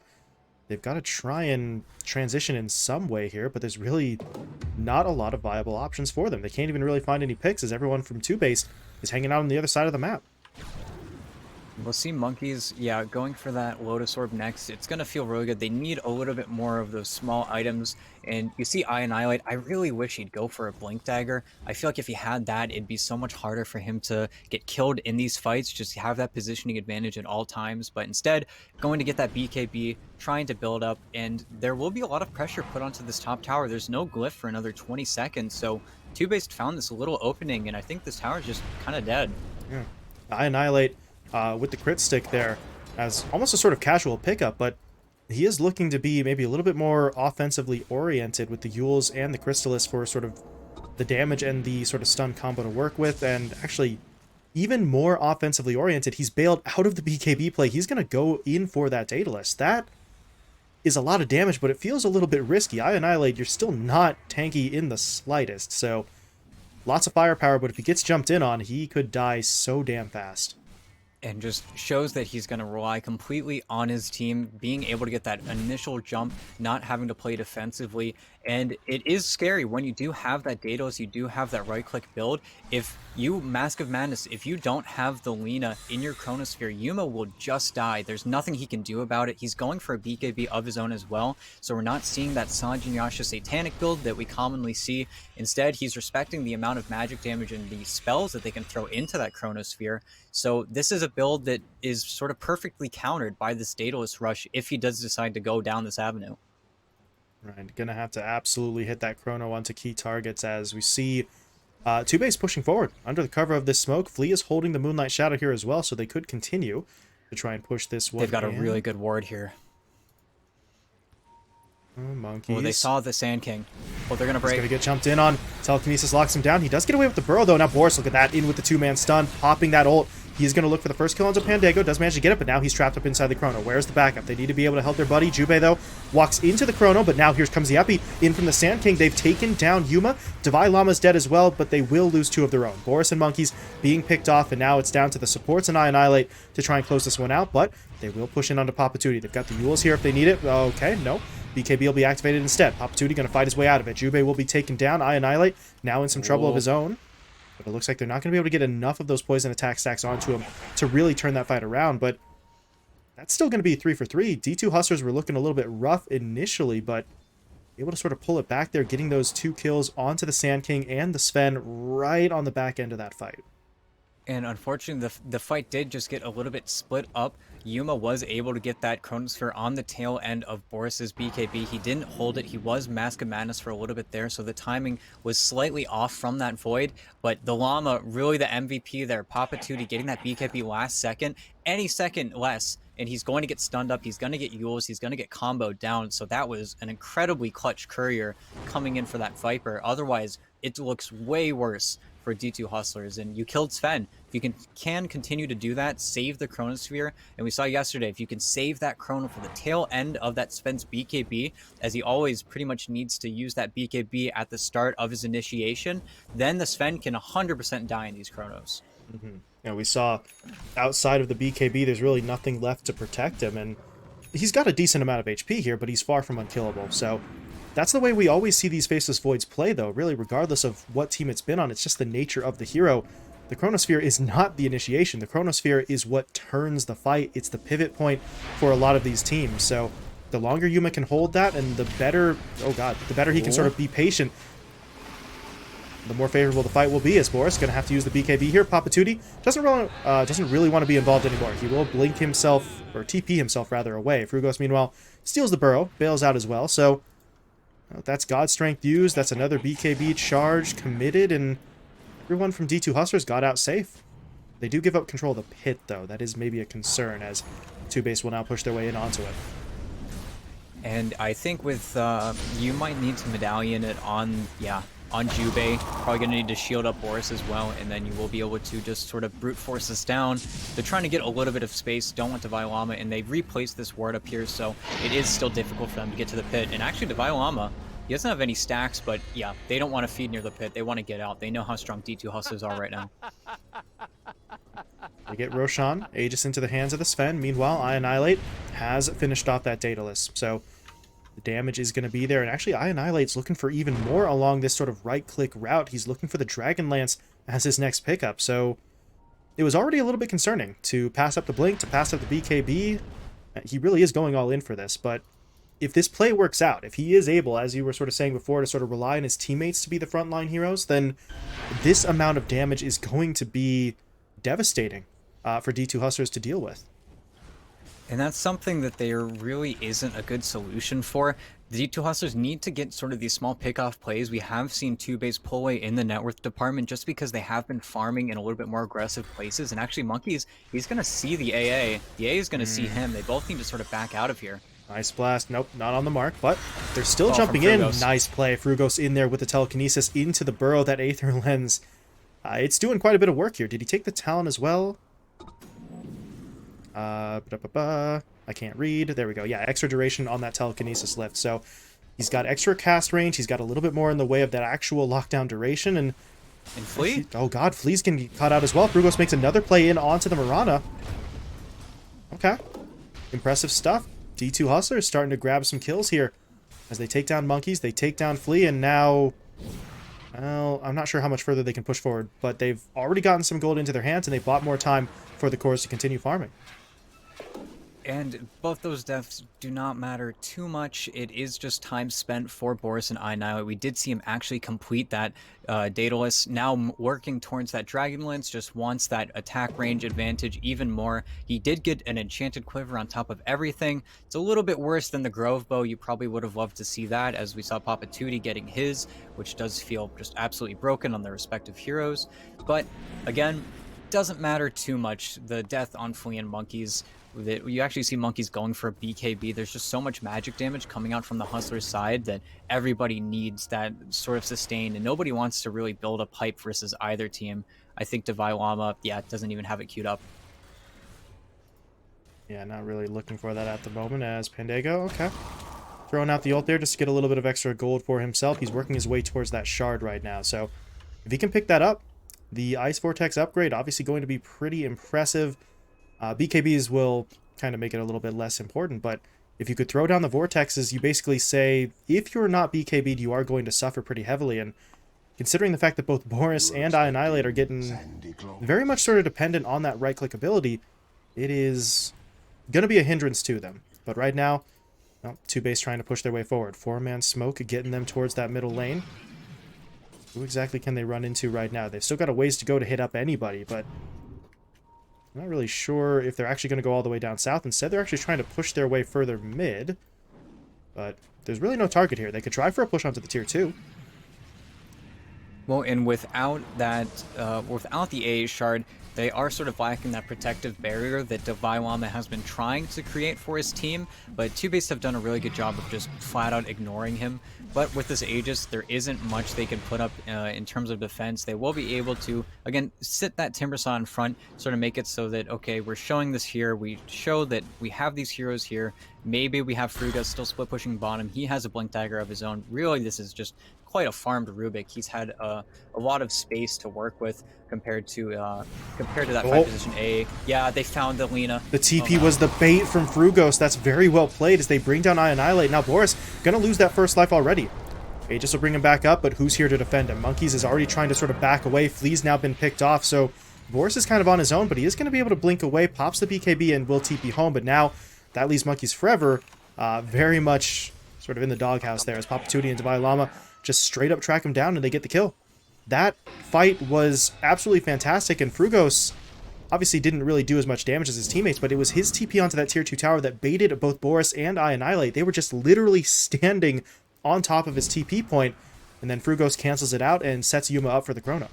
they've got to try and transition in some way here, but there's really not a lot of viable options for them. They can't even really find any picks, as everyone from TOOBASED is hanging out on the other side of the map. We'll see monkeys, yeah, going for that Lotus Orb next. It's going to feel really good. They need a little bit more of those small items. And you see I Annihilate. I really wish he'd go for a Blink Dagger. I feel like if he had that, it'd be so much harder for him to get killed in these fights, just have that positioning advantage at all times. But instead, going to get that BKB, trying to build up, and there will be a lot of pressure put onto this top tower. There's no glyph for another 20 seconds, so TOOBASED found this little opening, and I think this tower is just kind of dead. Yeah. I Annihilate with the crit stick there as almost a sort of casual pickup, but he is looking to be maybe a little bit more offensively oriented with the Yules and the Crystallis for sort of the damage and the sort of stun combo to work with, and actually even more offensively oriented. He's bailed out of the BKB play. He's going to go in for that Daedalus. That is a lot of damage, but it feels a little bit risky. I Annihilate, you're still not tanky in the slightest, so lots of firepower, but if he gets jumped in on, he could die so damn fast. And just shows that he's going to rely completely on his team, being able to get that initial jump, not having to play defensively. And it is scary when you do have that Daedalus, you do have that right-click build. If you, Mask of Madness, if you don't have the Lina in your Chronosphere, Yuma will just die. There's nothing he can do about it. He's going for a BKB of his own as well, so we're not seeing that Sanjin Yasha Satanic build that we commonly see. Instead, he's respecting the amount of magic damage and the spells that they can throw into that Chronosphere. So this is a build that is sort of perfectly countered by this Daedalus rush if he does decide to go down this avenue. Right, gonna have to absolutely hit that chrono onto key targets as we see TOOBASED pushing forward under the cover of this smoke. Flea is holding the Moonlight Shadow here as well, so they could continue to try and push this one. They've got a really good ward here. Monkeys. Oh, they saw the Sand King. Oh, they're gonna break. He's gonna get jumped in on. Telekinesis locks him down. He does get away with the burrow though. Now Boris, look at that, in with the two-man stun, popping that ult. He's going to look for the first kill onto Pandago. Does manage to get it, but now he's trapped up inside the Chrono. Where's the backup? They need to be able to help their buddy. Jubei, though, walks into the Chrono, but now here comes the Epi in from the Sand King. They've taken down Yuma. Divine Llama's dead as well, but they will lose two of their own. Boris and Monkeys being picked off, and now it's down to the supports and I Annihilate to try and close this one out, but they will push in onto Papatuti. They've got the Yules here if they need it. Okay, no. BKB will be activated instead. Papatuti going to fight his way out of it. Jubei will be taken down. I Annihilate now in some trouble of his own. But it looks like they're not going to be able to get enough of those poison attack stacks onto him to really turn that fight around. But that's still going to be 3 for 3. D2 Hustlers were looking a little bit rough initially, but able to sort of pull it back there, getting those 2 kills onto the Sand King and the Sven right on the back end of that fight. And unfortunately, the fight did just get a little bit split up. Yuma was able to get that Chronosphere on the tail end of Boris's BKB. He didn't hold it. He was Mask of Madness for a little bit there, so the timing was slightly off from that Void. But the Llama, really the MVP there, Papatuti getting that BKB last second, any second less, and he's going to get stunned up. He's going to get Yules. He's going to get comboed down. So that was an incredibly clutch courier coming in for that Viper. Otherwise, it looks way worse for D2 Hustlers, and you killed Sven. If you can continue to do that, save the Chronosphere, and we saw yesterday, if you can save that Chrono for the tail end of that Sven's BKB, as he always pretty much needs to use that BKB at the start of his initiation, then the Sven can 100% die in these Chronos. You know, we saw outside of the BKB, there's really nothing left to protect him, and he's got a decent amount of HP here, but he's far from unkillable, so that's the way we always see these Faceless Voids play, though, really, regardless of what team it's been on. It's just the nature of the hero. The Chronosphere is not the initiation. The Chronosphere is what turns the fight. It's the pivot point for a lot of these teams. So the longer Yuma can hold that, and the better, oh god, the better he can sort of be patient, the more favorable the fight will be, as Boris going to have to use the BKB here. Papatuti doesn't really want to be involved anymore. He will blink himself, or TP himself, rather, away. Frugos, meanwhile, steals the burrow, bails out as well, so that's God Strength used. That's another BKB charge committed, and everyone from D2 Hustlers got out safe. They do give up control of the pit, though. That is maybe a concern, as TOOBASED will now push their way in onto it. And I think with, you might need to medallion it on Jubei. Probably going to need to shield up Boris as well, and then you will be able to just sort of brute force this down. They're trying to get a little bit of space, don't want Divine Llama, and they've replaced this ward up here, so it is still difficult for them to get to the pit. And actually, Divine Llama, he doesn't have any stacks, but yeah, they don't want to feed near the pit. They want to get out. They know how strong D2 Hustlers are right now. They get Roshan, Aegis into the hands of the Sven. Meanwhile, I Annihilate has finished off that Daedalus, so the damage is going to be there. And actually, I Annihilate's looking for even more along this sort of right-click route. He's looking for the Dragon Lance as his next pickup, so it was already a little bit concerning to pass up the Blink, to pass up the BKB. He really is going all in for this, but if this play works out, if he is able, as you were sort of saying before, to sort of rely on his teammates to be the frontline heroes, then this amount of damage is going to be devastating for D2 Hustlers to deal with. And that's something that there really isn't a good solution for. The D2 Hustlers need to get sort of these small pickoff plays. We have seen TOOBASED pull away in the net worth department just because they have been farming in a little bit more aggressive places. And actually, Monkeys, he's going to see the AA. The AA is going to see him. They both need to sort of back out of here. Nice blast. Nope, not on the mark, but they're still jumping in. Nice play. Frugos in there with the telekinesis into the burrow, that Aether Lens. It's doing quite a bit of work here. Did he take the Talon as well? I can't read. There we go. Yeah, extra duration on that telekinesis lift. So he's got extra cast range. He's got a little bit more in the way of that actual lockdown duration. And Flea? Oh god, Flea's can get caught out as well. Frugos makes another play in onto the Mirana. Okay. Impressive stuff. D2 Hustlers starting to grab some kills here as they take down Monkeys, they take down Flea, and now, well, I'm not sure how much further they can push forward, but they've already gotten some gold into their hands, and they've bought more time for the cores to continue farming. And both those deaths do not matter too much. It is just time spent for Boris and iAnnihilate. We did see him actually complete that Daedalus. Now working towards that Dragon Lance, just wants that attack range advantage even more. He did get an enchanted quiver on top of everything. It's a little bit worse than the Grove Bow. You probably would have loved to see that, as we saw Papa Tootie getting his, which does feel just absolutely broken on their respective heroes. But again, doesn't matter too much. The death on Flea and Monkeys, that you actually see Monkeys going for a BKB. There's just so much magic damage coming out from the Hustler's side that everybody needs that sort of sustain, and nobody wants to really build a pipe versus either team. I think Divine Llama, yeah, doesn't even have it queued up. Yeah, not really looking for that at the moment as Pandago, okay. Throwing out the ult there just to get a little bit of extra gold for himself. He's working his way towards that shard right now, so if he can pick that up, the Ice Vortex upgrade obviously going to be pretty impressive. BKBs will kind of make it a little bit less important, but if you could throw down the Vortexes, you basically say, if you're not BKB'd, you are going to suffer pretty heavily, and considering the fact that both Boris and iAnnihilate are getting very much sort of dependent on that right-click ability, it is going to be a hindrance to them. But right now, well, TOOBASED trying to push their way forward. Four-man smoke getting them towards that middle lane. Who exactly can they run into right now? They've still got a ways to go to hit up anybody, but I'm not really sure if they're actually going to go all the way down south. Instead, they're actually trying to push their way further mid. But there's really no target here. They could try for a push onto the tier 2. Well, and without that, without the AA shard, they are sort of lacking that protective barrier that Divine Llama has been trying to create for his team, but TOOBASED have done a really good job of just flat out ignoring him. But with this Aegis, there isn't much they can put up in terms of defense. They will be able to, again, sit that Timbersaw in front, sort of make it so that, okay, we're showing this here, we show that we have these heroes here, maybe we have Fruga still split pushing bottom, he has a Blink Dagger of his own. Really, this is just quite a farmed Rubik. He's had a lot of space to work with compared to that 5 position A. Yeah, they found the Lina. The TP was the bait from Frugos. That's very well played as they bring down iAnnihilate. Now Boris gonna lose that first life already. Aegis will bring him back up, but who's here to defend him? Monkeys is already trying to sort of back away. Flea's now been picked off, so Boris is kind of on his own, but he is going to be able to blink away, pops the BKB, and will TP home. But now that leaves Monkeys forever very much sort of in the doghouse there as Papa Tootie and Divine Llama just straight up track him down and they get the kill. That fight was absolutely fantastic, and Frugos obviously didn't really do as much damage as his teammates, but it was his TP onto that tier 2 tower that baited both Boris and iAnnihilate. They were just literally standing on top of his TP point, and then Frugos cancels it out and sets Yuma up for the chrono.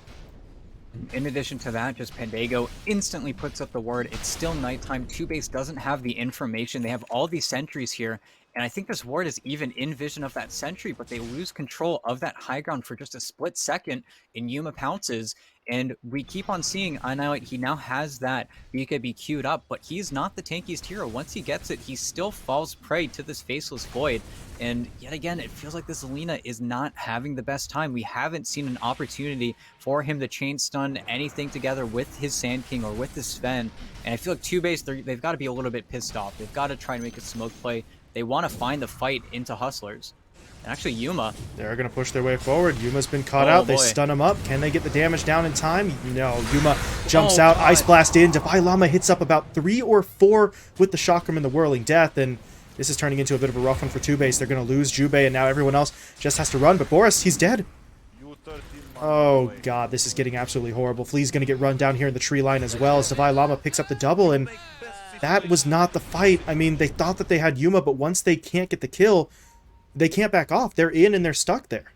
In addition to that, just Pandago instantly puts up the word. It's still nighttime. TOOBASED doesn't have the information. They have all these sentries here, and I think this ward is even in vision of that sentry, but they lose control of that high ground for just a split second, and Yuma pounces, and we keep on seeing iAnnihilate. He now has that BKB queued up, but he's not the tankiest hero. Once he gets it, he still falls prey to this Faceless Void, and yet again, it feels like this Lina is not having the best time. We haven't seen an opportunity for him to chain stun anything together with his Sand King or with his Sven, and I feel like TOOBASED, they've got to be a little bit pissed off. They've got to try and make a smoke play. They want to find the fight into Hustlers. And actually, Yuma. They're going to push their way forward. Yuma's been caught Oh out. They boy. stun him up. Can they get the damage down in time? No. Yuma jumps Oh out. Ice god. Blast in. Defy Llama hits up about 3 or 4 with the Chakram and the Whirling Death. And this is turning into a bit of a rough one for TOOBASED. They're going to lose Jubei, and now everyone else just has to run. But Boris, he's dead. Oh god, this is getting absolutely horrible. Flea's going to get run down here in the tree line as well as Defy Llama picks up the double, and that was not the fight. I mean, they thought that they had Yuma, but once they can't get the kill, they can't back off. They're in and they're stuck there.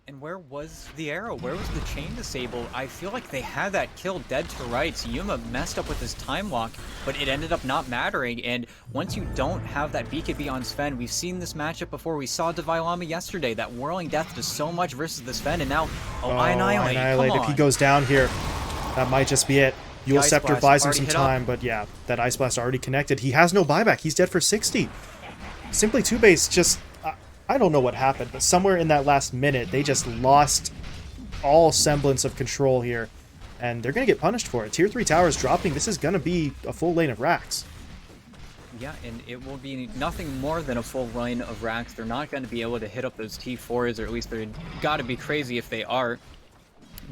And where was the arrow? Where was the chain disable? I feel like they had that kill dead to rights. Yuma messed up with his time lock, but it ended up not mattering. And once you don't have that BKB on Sven, we've seen this matchup before. We saw Defy Llama yesterday. That Whirling Death does so much versus the Sven, and now, Annihilate. Come on. If he goes down here, that might just be it. Yule Ice Scepter Blast buys him already some hit up. time, but yeah, that Ice Blast already connected. He has no buyback. He's dead for 60. Simply TOOBASED just... I don't know what happened, but somewhere in that last minute, they just lost all semblance of control here, and they're going to get punished for it. Tier 3 towers dropping. This is going to be a full lane of racks. Yeah, and it will be nothing more than a full line of racks. They're not going to be able to hit up those T4s, or at least they're got to be crazy if they are.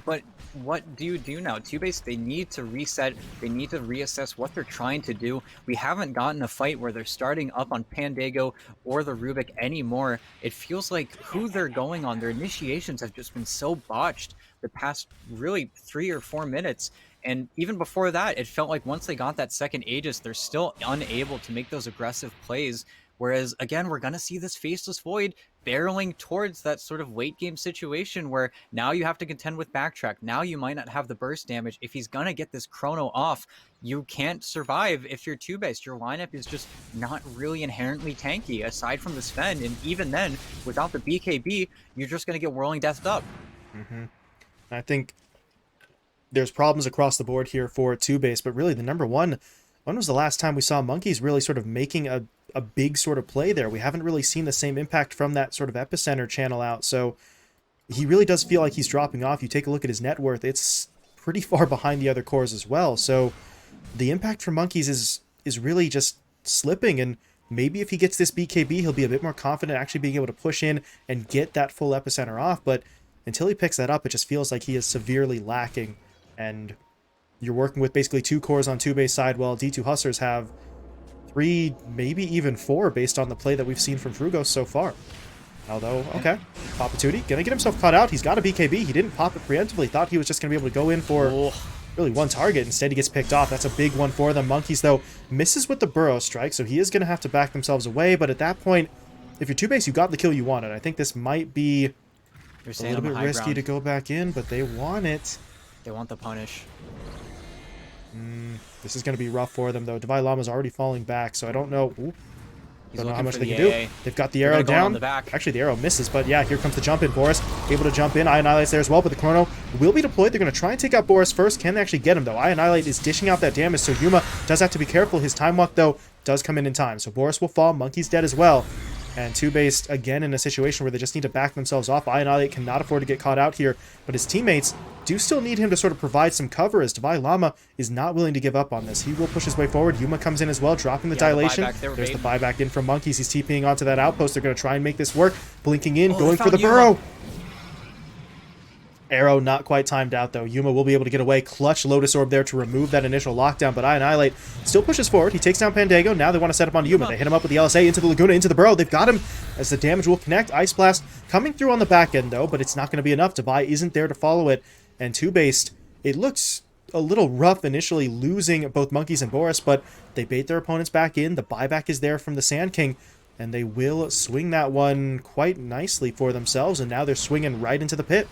But what do you do now? TOOBASED, they need to reset. They need to reassess what they're trying to do. We haven't gotten a fight where they're starting up on Pandago or the Rubik anymore. It feels like who they're going on, their initiations have just been so botched the past really 3 or 4 minutes. And even before that, it felt like once they got that second Aegis, they're still unable to make those aggressive plays. Whereas, again, we're going to see this Faceless Void barreling towards that sort of late game situation where now you have to contend with backtrack. Now you might not have the burst damage. If he's going to get this chrono off, you can't survive if you're TOOBASED. Your lineup is just not really inherently tanky, aside from the Sven. And even then, without the BKB, you're just going to get Whirling Death up. I think there's problems across the board here for TOOBASED, but really the number one, when was the last time we saw Monkeys really sort of making a big sort of play there? We haven't really seen the same impact from that sort of epicenter channel out, so he really does feel like he's dropping off. You take a look at his net worth, it's pretty far behind the other cores as well, so the impact from Monkeys is really just slipping, and maybe if he gets this BKB, he'll be a bit more confident actually being able to push in and get that full epicenter off, but until he picks that up, it just feels like he is severely lacking, and you're working with basically 2 cores on TOOBASED side, while D2 Hustlers have 3, maybe even 4, based on the play that we've seen from Frugos so far. Although, okay, Papatootie gonna get himself caught out. He's got a BKB. He didn't pop it preemptively. Thought he was just gonna be able to go in for really one target. Instead, he gets picked off. That's a big one for them. Monkeys, though, misses with the Burrow Strike, so he is gonna have to back themselves away. But at that point, if you're TOOBASED, you got the kill you wanted. I think this might be a little bit risky to go back in, but they want it. They want the punish. This is going to be rough for them, though. Defy Llama's already falling back, so I don't know. Don't know how much they can do. They've got the arrow down. Actually, the arrow misses, but yeah, here comes the jump in. Boris able to jump in. Annihilate's there as well, but the chrono will be deployed. They're going to try and take out Boris first. Can they actually get him, though? Annihilate is dishing out that damage, so Yuma does have to be careful. His time walk, though, does come in time. So Boris will fall. Monkey's dead as well. And TOOBASED, again, in a situation where they just need to back themselves off. Annihilate cannot afford to get caught out here, but his teammates do still need him to sort of provide some cover, as Defy Llama is not willing to give up on this. He will push his way forward. Yuma comes in as well, dropping the dilation. There's the buyback in from Monkeys. He's TPing onto that outpost. They're going to try and make this work. Blinking in, going for the burrow. Arrow not quite timed out, though. Yuma will be able to get away. Clutch Lotus Orb there to remove that initial lockdown, but Annihilate still pushes forward. He takes down Pandago. Now they want to set up on Yuma. They hit him up with the LSA into the Laguna, into the burrow. They've got him as the damage will connect. Ice Blast coming through on the back end, though, but it's not going to be enough. Defy isn't there to follow it, and TOOBASED, it looks a little rough initially losing both Monkeys and Boris, but they bait their opponents back in. The buyback is there from the Sand King, and they will swing that one quite nicely for themselves, and now they're swinging right into the pit.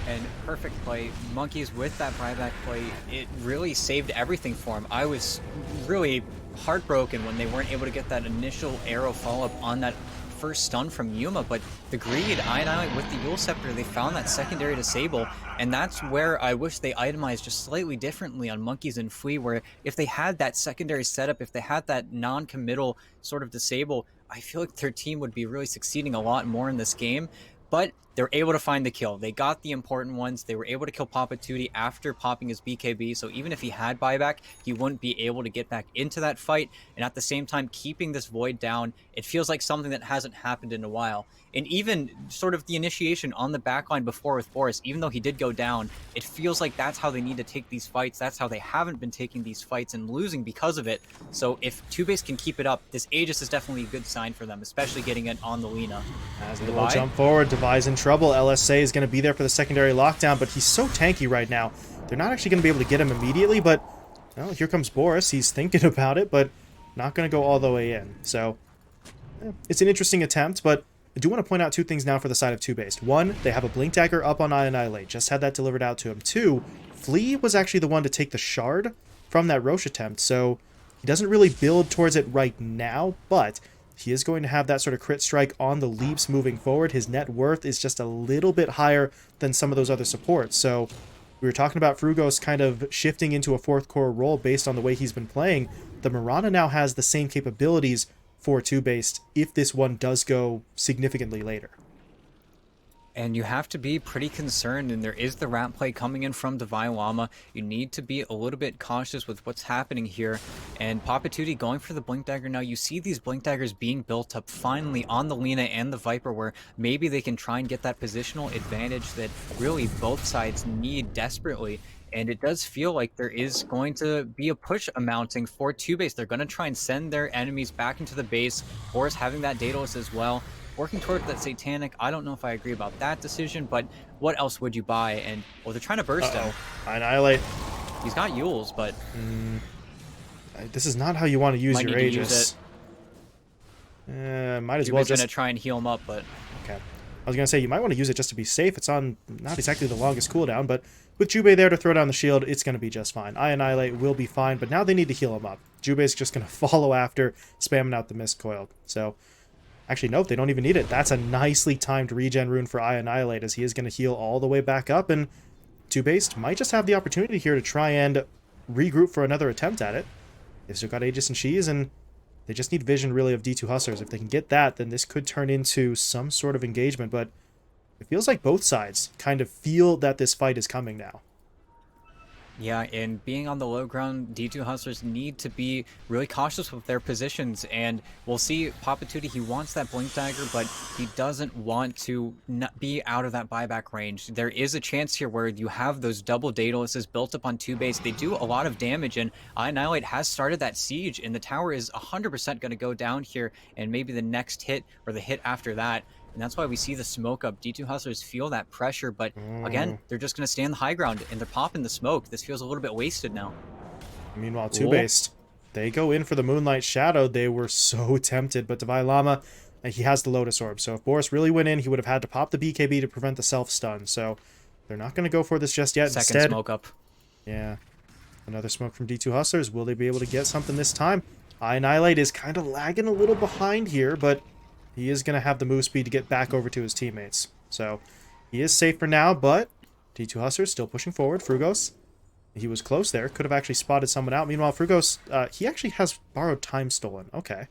And perfect play. Monkeys with that buyback play, it really saved everything for him. I was really heartbroken when they weren't able to get that initial arrow follow-up on that first stun from Yuma, but the greed, Annihilate with the Yule Scepter, they found that secondary disable, and that's where I wish they itemized just slightly differently on Monkeys and Flea, where if they had that secondary setup, if they had that non-committal sort of disable, I feel like their team would be really succeeding a lot more in this game. But they were able to find the kill. They got the important ones. They were able to kill Papa Tootie after popping his BKB. So even if he had buyback, he wouldn't be able to get back into that fight. And at the same time, keeping this Void down, it feels like something that hasn't happened in a while. And even sort of the initiation on the backline before with Boris, even though he did go down, it feels like that's how they need to take these fights. That's how they haven't been taking these fights and losing because of it. So if TOOBASED can keep it up, this Aegis is definitely a good sign for them, especially getting it on the Lina. As they will jump forward, Devi's in trouble. LSA is going to be there for the secondary lockdown, but he's so tanky right now. They're not actually going to be able to get him immediately, but well, here comes Boris. He's thinking about it, but not going to go all the way in. So it's an interesting attempt, but I do want to point out two things now for the side of TOOBASED. One, they have a Blink Dagger up on Annihilate. Just had that delivered out to him. Two, Flea was actually the one to take the shard from that Roche attempt, so he doesn't really build towards it right now, but he is going to have that sort of crit strike on the leaps moving forward. His net worth is just a little bit higher than some of those other supports. So we were talking about Frugos kind of shifting into a fourth core role based on the way he's been playing. The Mirana now has the same capabilities for TOOBASED if this one does go significantly later. And you have to be pretty concerned, and there is the ramp play coming in from Divine Llama. You need to be a little bit cautious with what's happening here. And Papa Tootie going for the Blink Dagger now. You see these Blink Daggers being built up finally on the Lina and the Viper, where maybe they can try and get that positional advantage that really both sides need desperately. And it does feel like there is going to be a push amounting for TOOBASED. They're going to try and send their enemies back into the base. Boris having that Daedalus as well. Working toward that Satanic, I don't know if I agree about that decision, but what else would you buy? And, well, they're trying to burst him. Annihilate. He's got Yules, but... This is not how you want to use your Aegis. Might as well just... going to try and heal him up, but... Okay. I was going to say, you might want to use it just to be safe. It's on not exactly the longest cooldown, but with Jubei there to throw down the shield, it's going to be just fine. Annihilate will be fine, but now they need to heal him up. Jubei's just going to follow after, spamming out the Mist Coil. So... Actually, nope, they don't even need it. That's a nicely timed regen rune for Annihilate, as he is going to heal all the way back up, and TOOBASED might just have the opportunity here to try and regroup for another attempt at it. They've still got Aegis and Shees, and they just need vision, really, of D2 Hustlers. If they can get that, then this could turn into some sort of engagement, but it feels like both sides kind of feel that this fight is coming now. Yeah, and being on the low ground, D2 Hustlers need to be really cautious with their positions, and we'll see Papa Tootie, he wants that Blink Dagger, but he doesn't want to not be out of that buyback range. There is a chance here where you have those double Daedaluses built up on TOOBASED. They do a lot of damage, and Annihilate has started that siege, and the tower is 100% going to go down here, and maybe the next hit, or the hit after that. And that's why we see the smoke up. D2 Hustlers feel that pressure, but again, they're just going to stay on the high ground, and they're popping the smoke. This feels a little bit wasted now. Meanwhile, TOOBASED, they go in for the Moonlight Shadow. They were so tempted, but Divine Llama, he has the Lotus Orb. So if Boris really went in, he would have had to pop the BKB to prevent the self-stun. So they're not going to go for this just yet. Second Instead, smoke up. Yeah. Another smoke from D2 Hustlers. Will they be able to get something this time? Annihilate is kind of lagging a little behind here, but he is going to have the move speed to get back over to his teammates. So he is safe for now, but D2 Hustlers still pushing forward. Frugos, he was close there. Could have actually spotted someone out. Meanwhile, Frugos, he actually has borrowed time stolen. Okay.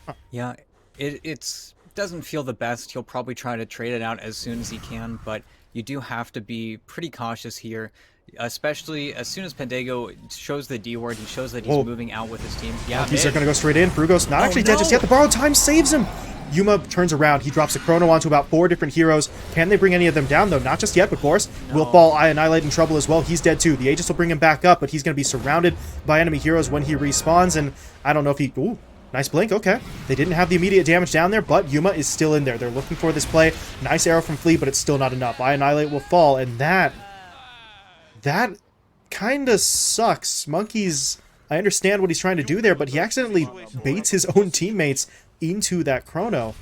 Huh. Yeah, it doesn't feel the best. He'll probably try to trade it out as soon as he can, but you do have to be pretty cautious here. Especially as soon as Pendago shows the D word, he shows that he's moving out with his team. Yeah, he's going to go straight in. Frugos not actually dead just yet. The borrowed time saves him. Yuma turns around. He drops the chrono onto about 4 different heroes. Can they bring any of them down, though? Not just yet, but Boris will fall. Annihilate in trouble as well. He's dead, too. The Aegis will bring him back up, but he's going to be surrounded by enemy heroes when he respawns, and I don't know if he... Ooh, nice blink. Okay. They didn't have the immediate damage down there, but Yuma is still in there. They're looking for this play. Nice arrow from Flea, but it's still not enough. Annihilate will fall, and that kind of sucks. Monkeys, I understand what he's trying to do there, but he accidentally baits his own teammates into that chrono.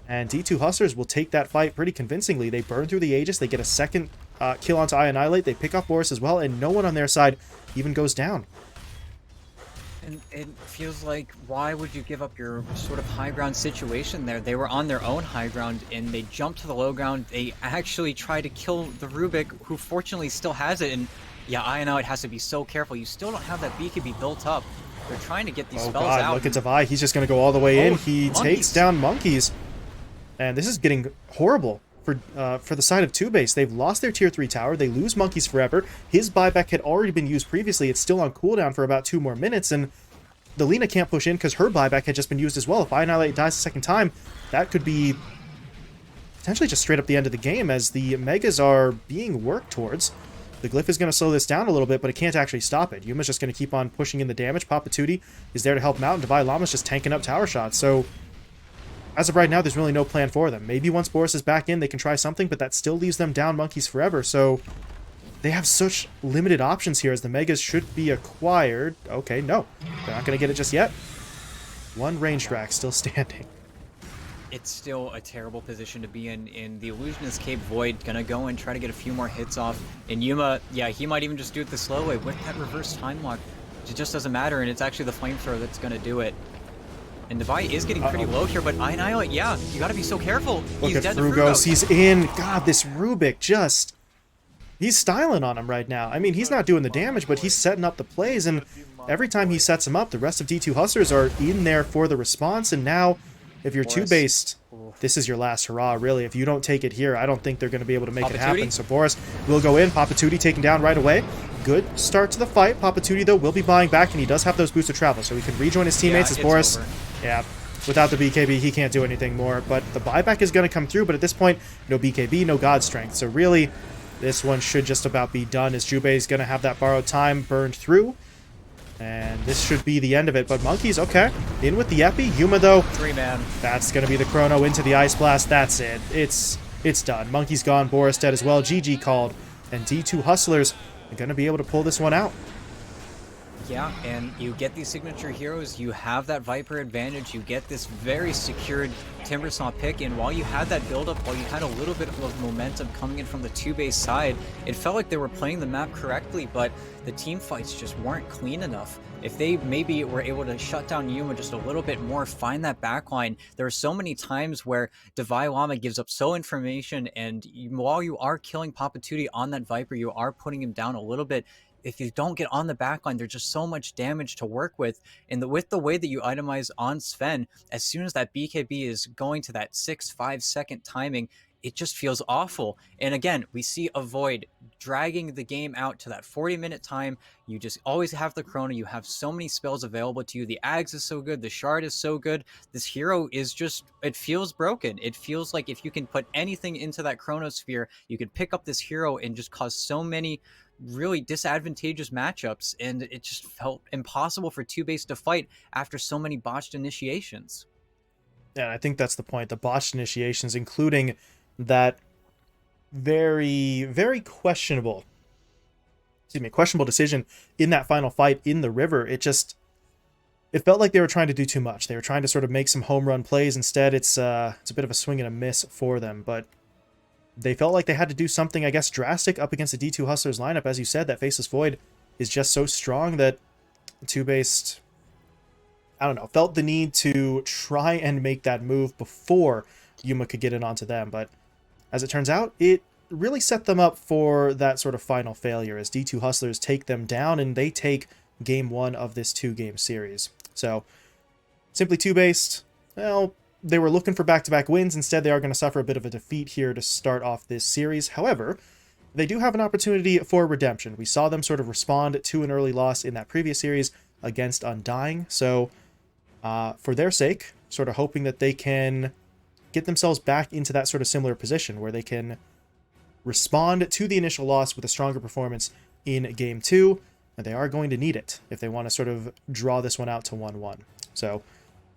And D2 Hustlers will take that fight pretty convincingly. They burn through the Aegis. They get a second kill onto Annihilate. They pick off Boris as well, and no one on their side even goes down. And it feels like, why would you give up your sort of high ground situation there? They were on their own high ground, and they jumped to the low ground. They actually tried to kill the Rubik, who fortunately still has it. And yeah, I know it has to be so careful. You still don't have that BKB built up. They're trying to get these spells out. Look at Devi. He's just going to go all the way in. He takes down Monkeys. And this is getting horrible. for the side of TOOBASED. They've lost their tier 3 tower. They lose monkeys forever. His buyback had already been used previously. It's still on cooldown for about 2 more minutes, and the Lina can't push in because her buyback had just been used as well. If Annihilate dies the second time, that could be potentially just straight up the end of the game, as the Megas are being worked towards. The Glyph is going to slow this down a little bit, but it can't actually stop it. Yuma's just going to keep on pushing in the damage. Papa Tootie is there to help him out, and Divine Llama's just tanking up tower shots. So, as of right now, there's really no plan for them. Maybe once Boris is back in, they can try something, but that still leaves them down monkeys forever. So, they have such limited options here, as the Megas should be acquired. Okay, no. They're not going to get it just yet. One range rack still standing. It's still a terrible position to be in. The Illusionist Cape Void gonna go and try to get a few more hits off. And Yuma, yeah, he might even just do it the slow way with that reverse time lock. It just doesn't matter, and it's actually the flamethrower that's gonna do it. And Devi is getting pretty low here, but Annihilate, yeah, you gotta be so careful. Look He's at dead to Frugos. He's in. God, this Rubik just... He's styling on him right now. I mean, he's not doing the damage, but he's setting up the plays, and every time he sets him up, the rest of D2 Hustlers are in there for the response, and now, if you're TOOBASED, this is your last hurrah, really. If you don't take it here, I don't think they're going to be able to make it happen. So Boris will go in. Papa Tootie taken down right away. Good start to the fight. Papa Tootie, though, will be buying back, and he does have those boosts of travel, so he can rejoin his teammates as Boris... Over. Yeah, without the BKB, he can't do anything more. But the buyback is going to come through, but at this point, no BKB, no God Strength. So really, this one should just about be done, as Jubei is going to have that borrowed time burned through. And this should be the end of it. But Monkeys, okay. In with the Epi. Yuma, though. 3-man. That's going to be the Chrono into the Ice Blast. That's it. It's done. Monkey's gone. Boris dead as well. GG called. And D2 Hustlers are going to be able to pull this one out. Yeah, and you get these signature heroes, you have that Viper advantage, you get this very secured Timbersaw pick, and while you had that build-up, while you had a little bit of momentum coming in from the TOOBASED side, it felt like they were playing the map correctly, but the team fights just weren't clean enough. If they maybe were able to shut down Yuma just a little bit more, find that backline, there are so many times where Devi Llama gives up so information, and while you are killing Papa Tootie on that Viper, you are putting him down a little bit. If you don't get on the backline, there's just so much damage to work with. And with the way that you itemize on Sven, as soon as that BKB is going to that 6-5 second timing, it just feels awful. And again, we see a Void dragging the game out to that 40-minute time. You just always have the Chrono. You have so many spells available to you. The Ags is so good. The Shard is so good. This hero is just, it feels broken. It feels like if you can put anything into that Chronosphere, you could pick up this hero and just cause so many really disadvantageous matchups, and it just felt impossible for TOOBASED to fight after so many botched initiations. Yeah, I think that's the point. The botched initiations, including that very, very questionable decision in that final fight in the river. It felt like they were trying to do too much. They were trying to sort of make some home run plays. Instead, it's a bit of a swing and a miss for them, but they felt like they had to do something, I guess, drastic up against the D2 Hustlers lineup. As you said, that Faceless Void is just so strong that TOOBASED, I don't know, felt the need to try and make that move before Yuma could get in onto them. But as it turns out, it really set them up for that sort of final failure, as D2 Hustlers take them down, and they take game 1 of this 2-game series. So, simply TOOBASED, well, they were looking for back-to-back wins. Instead, they are going to suffer a bit of a defeat here to start off this series. However, they do have an opportunity for redemption. We saw them sort of respond to an early loss in that previous series against Undying. So, for their sake, sort of hoping that they can get themselves back into that sort of similar position where they can respond to the initial loss with a stronger performance in Game 2. And they are going to need it if they want to sort of draw this one out to 1-1. So,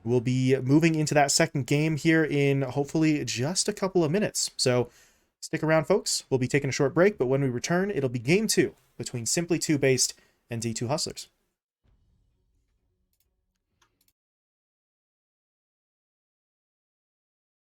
we'll be moving into that second game here in hopefully just a couple of minutes. So stick around, folks. We'll be taking a short break, but when we return, it'll be Game 2 between Simply TOOBASED and D2 Hustlers.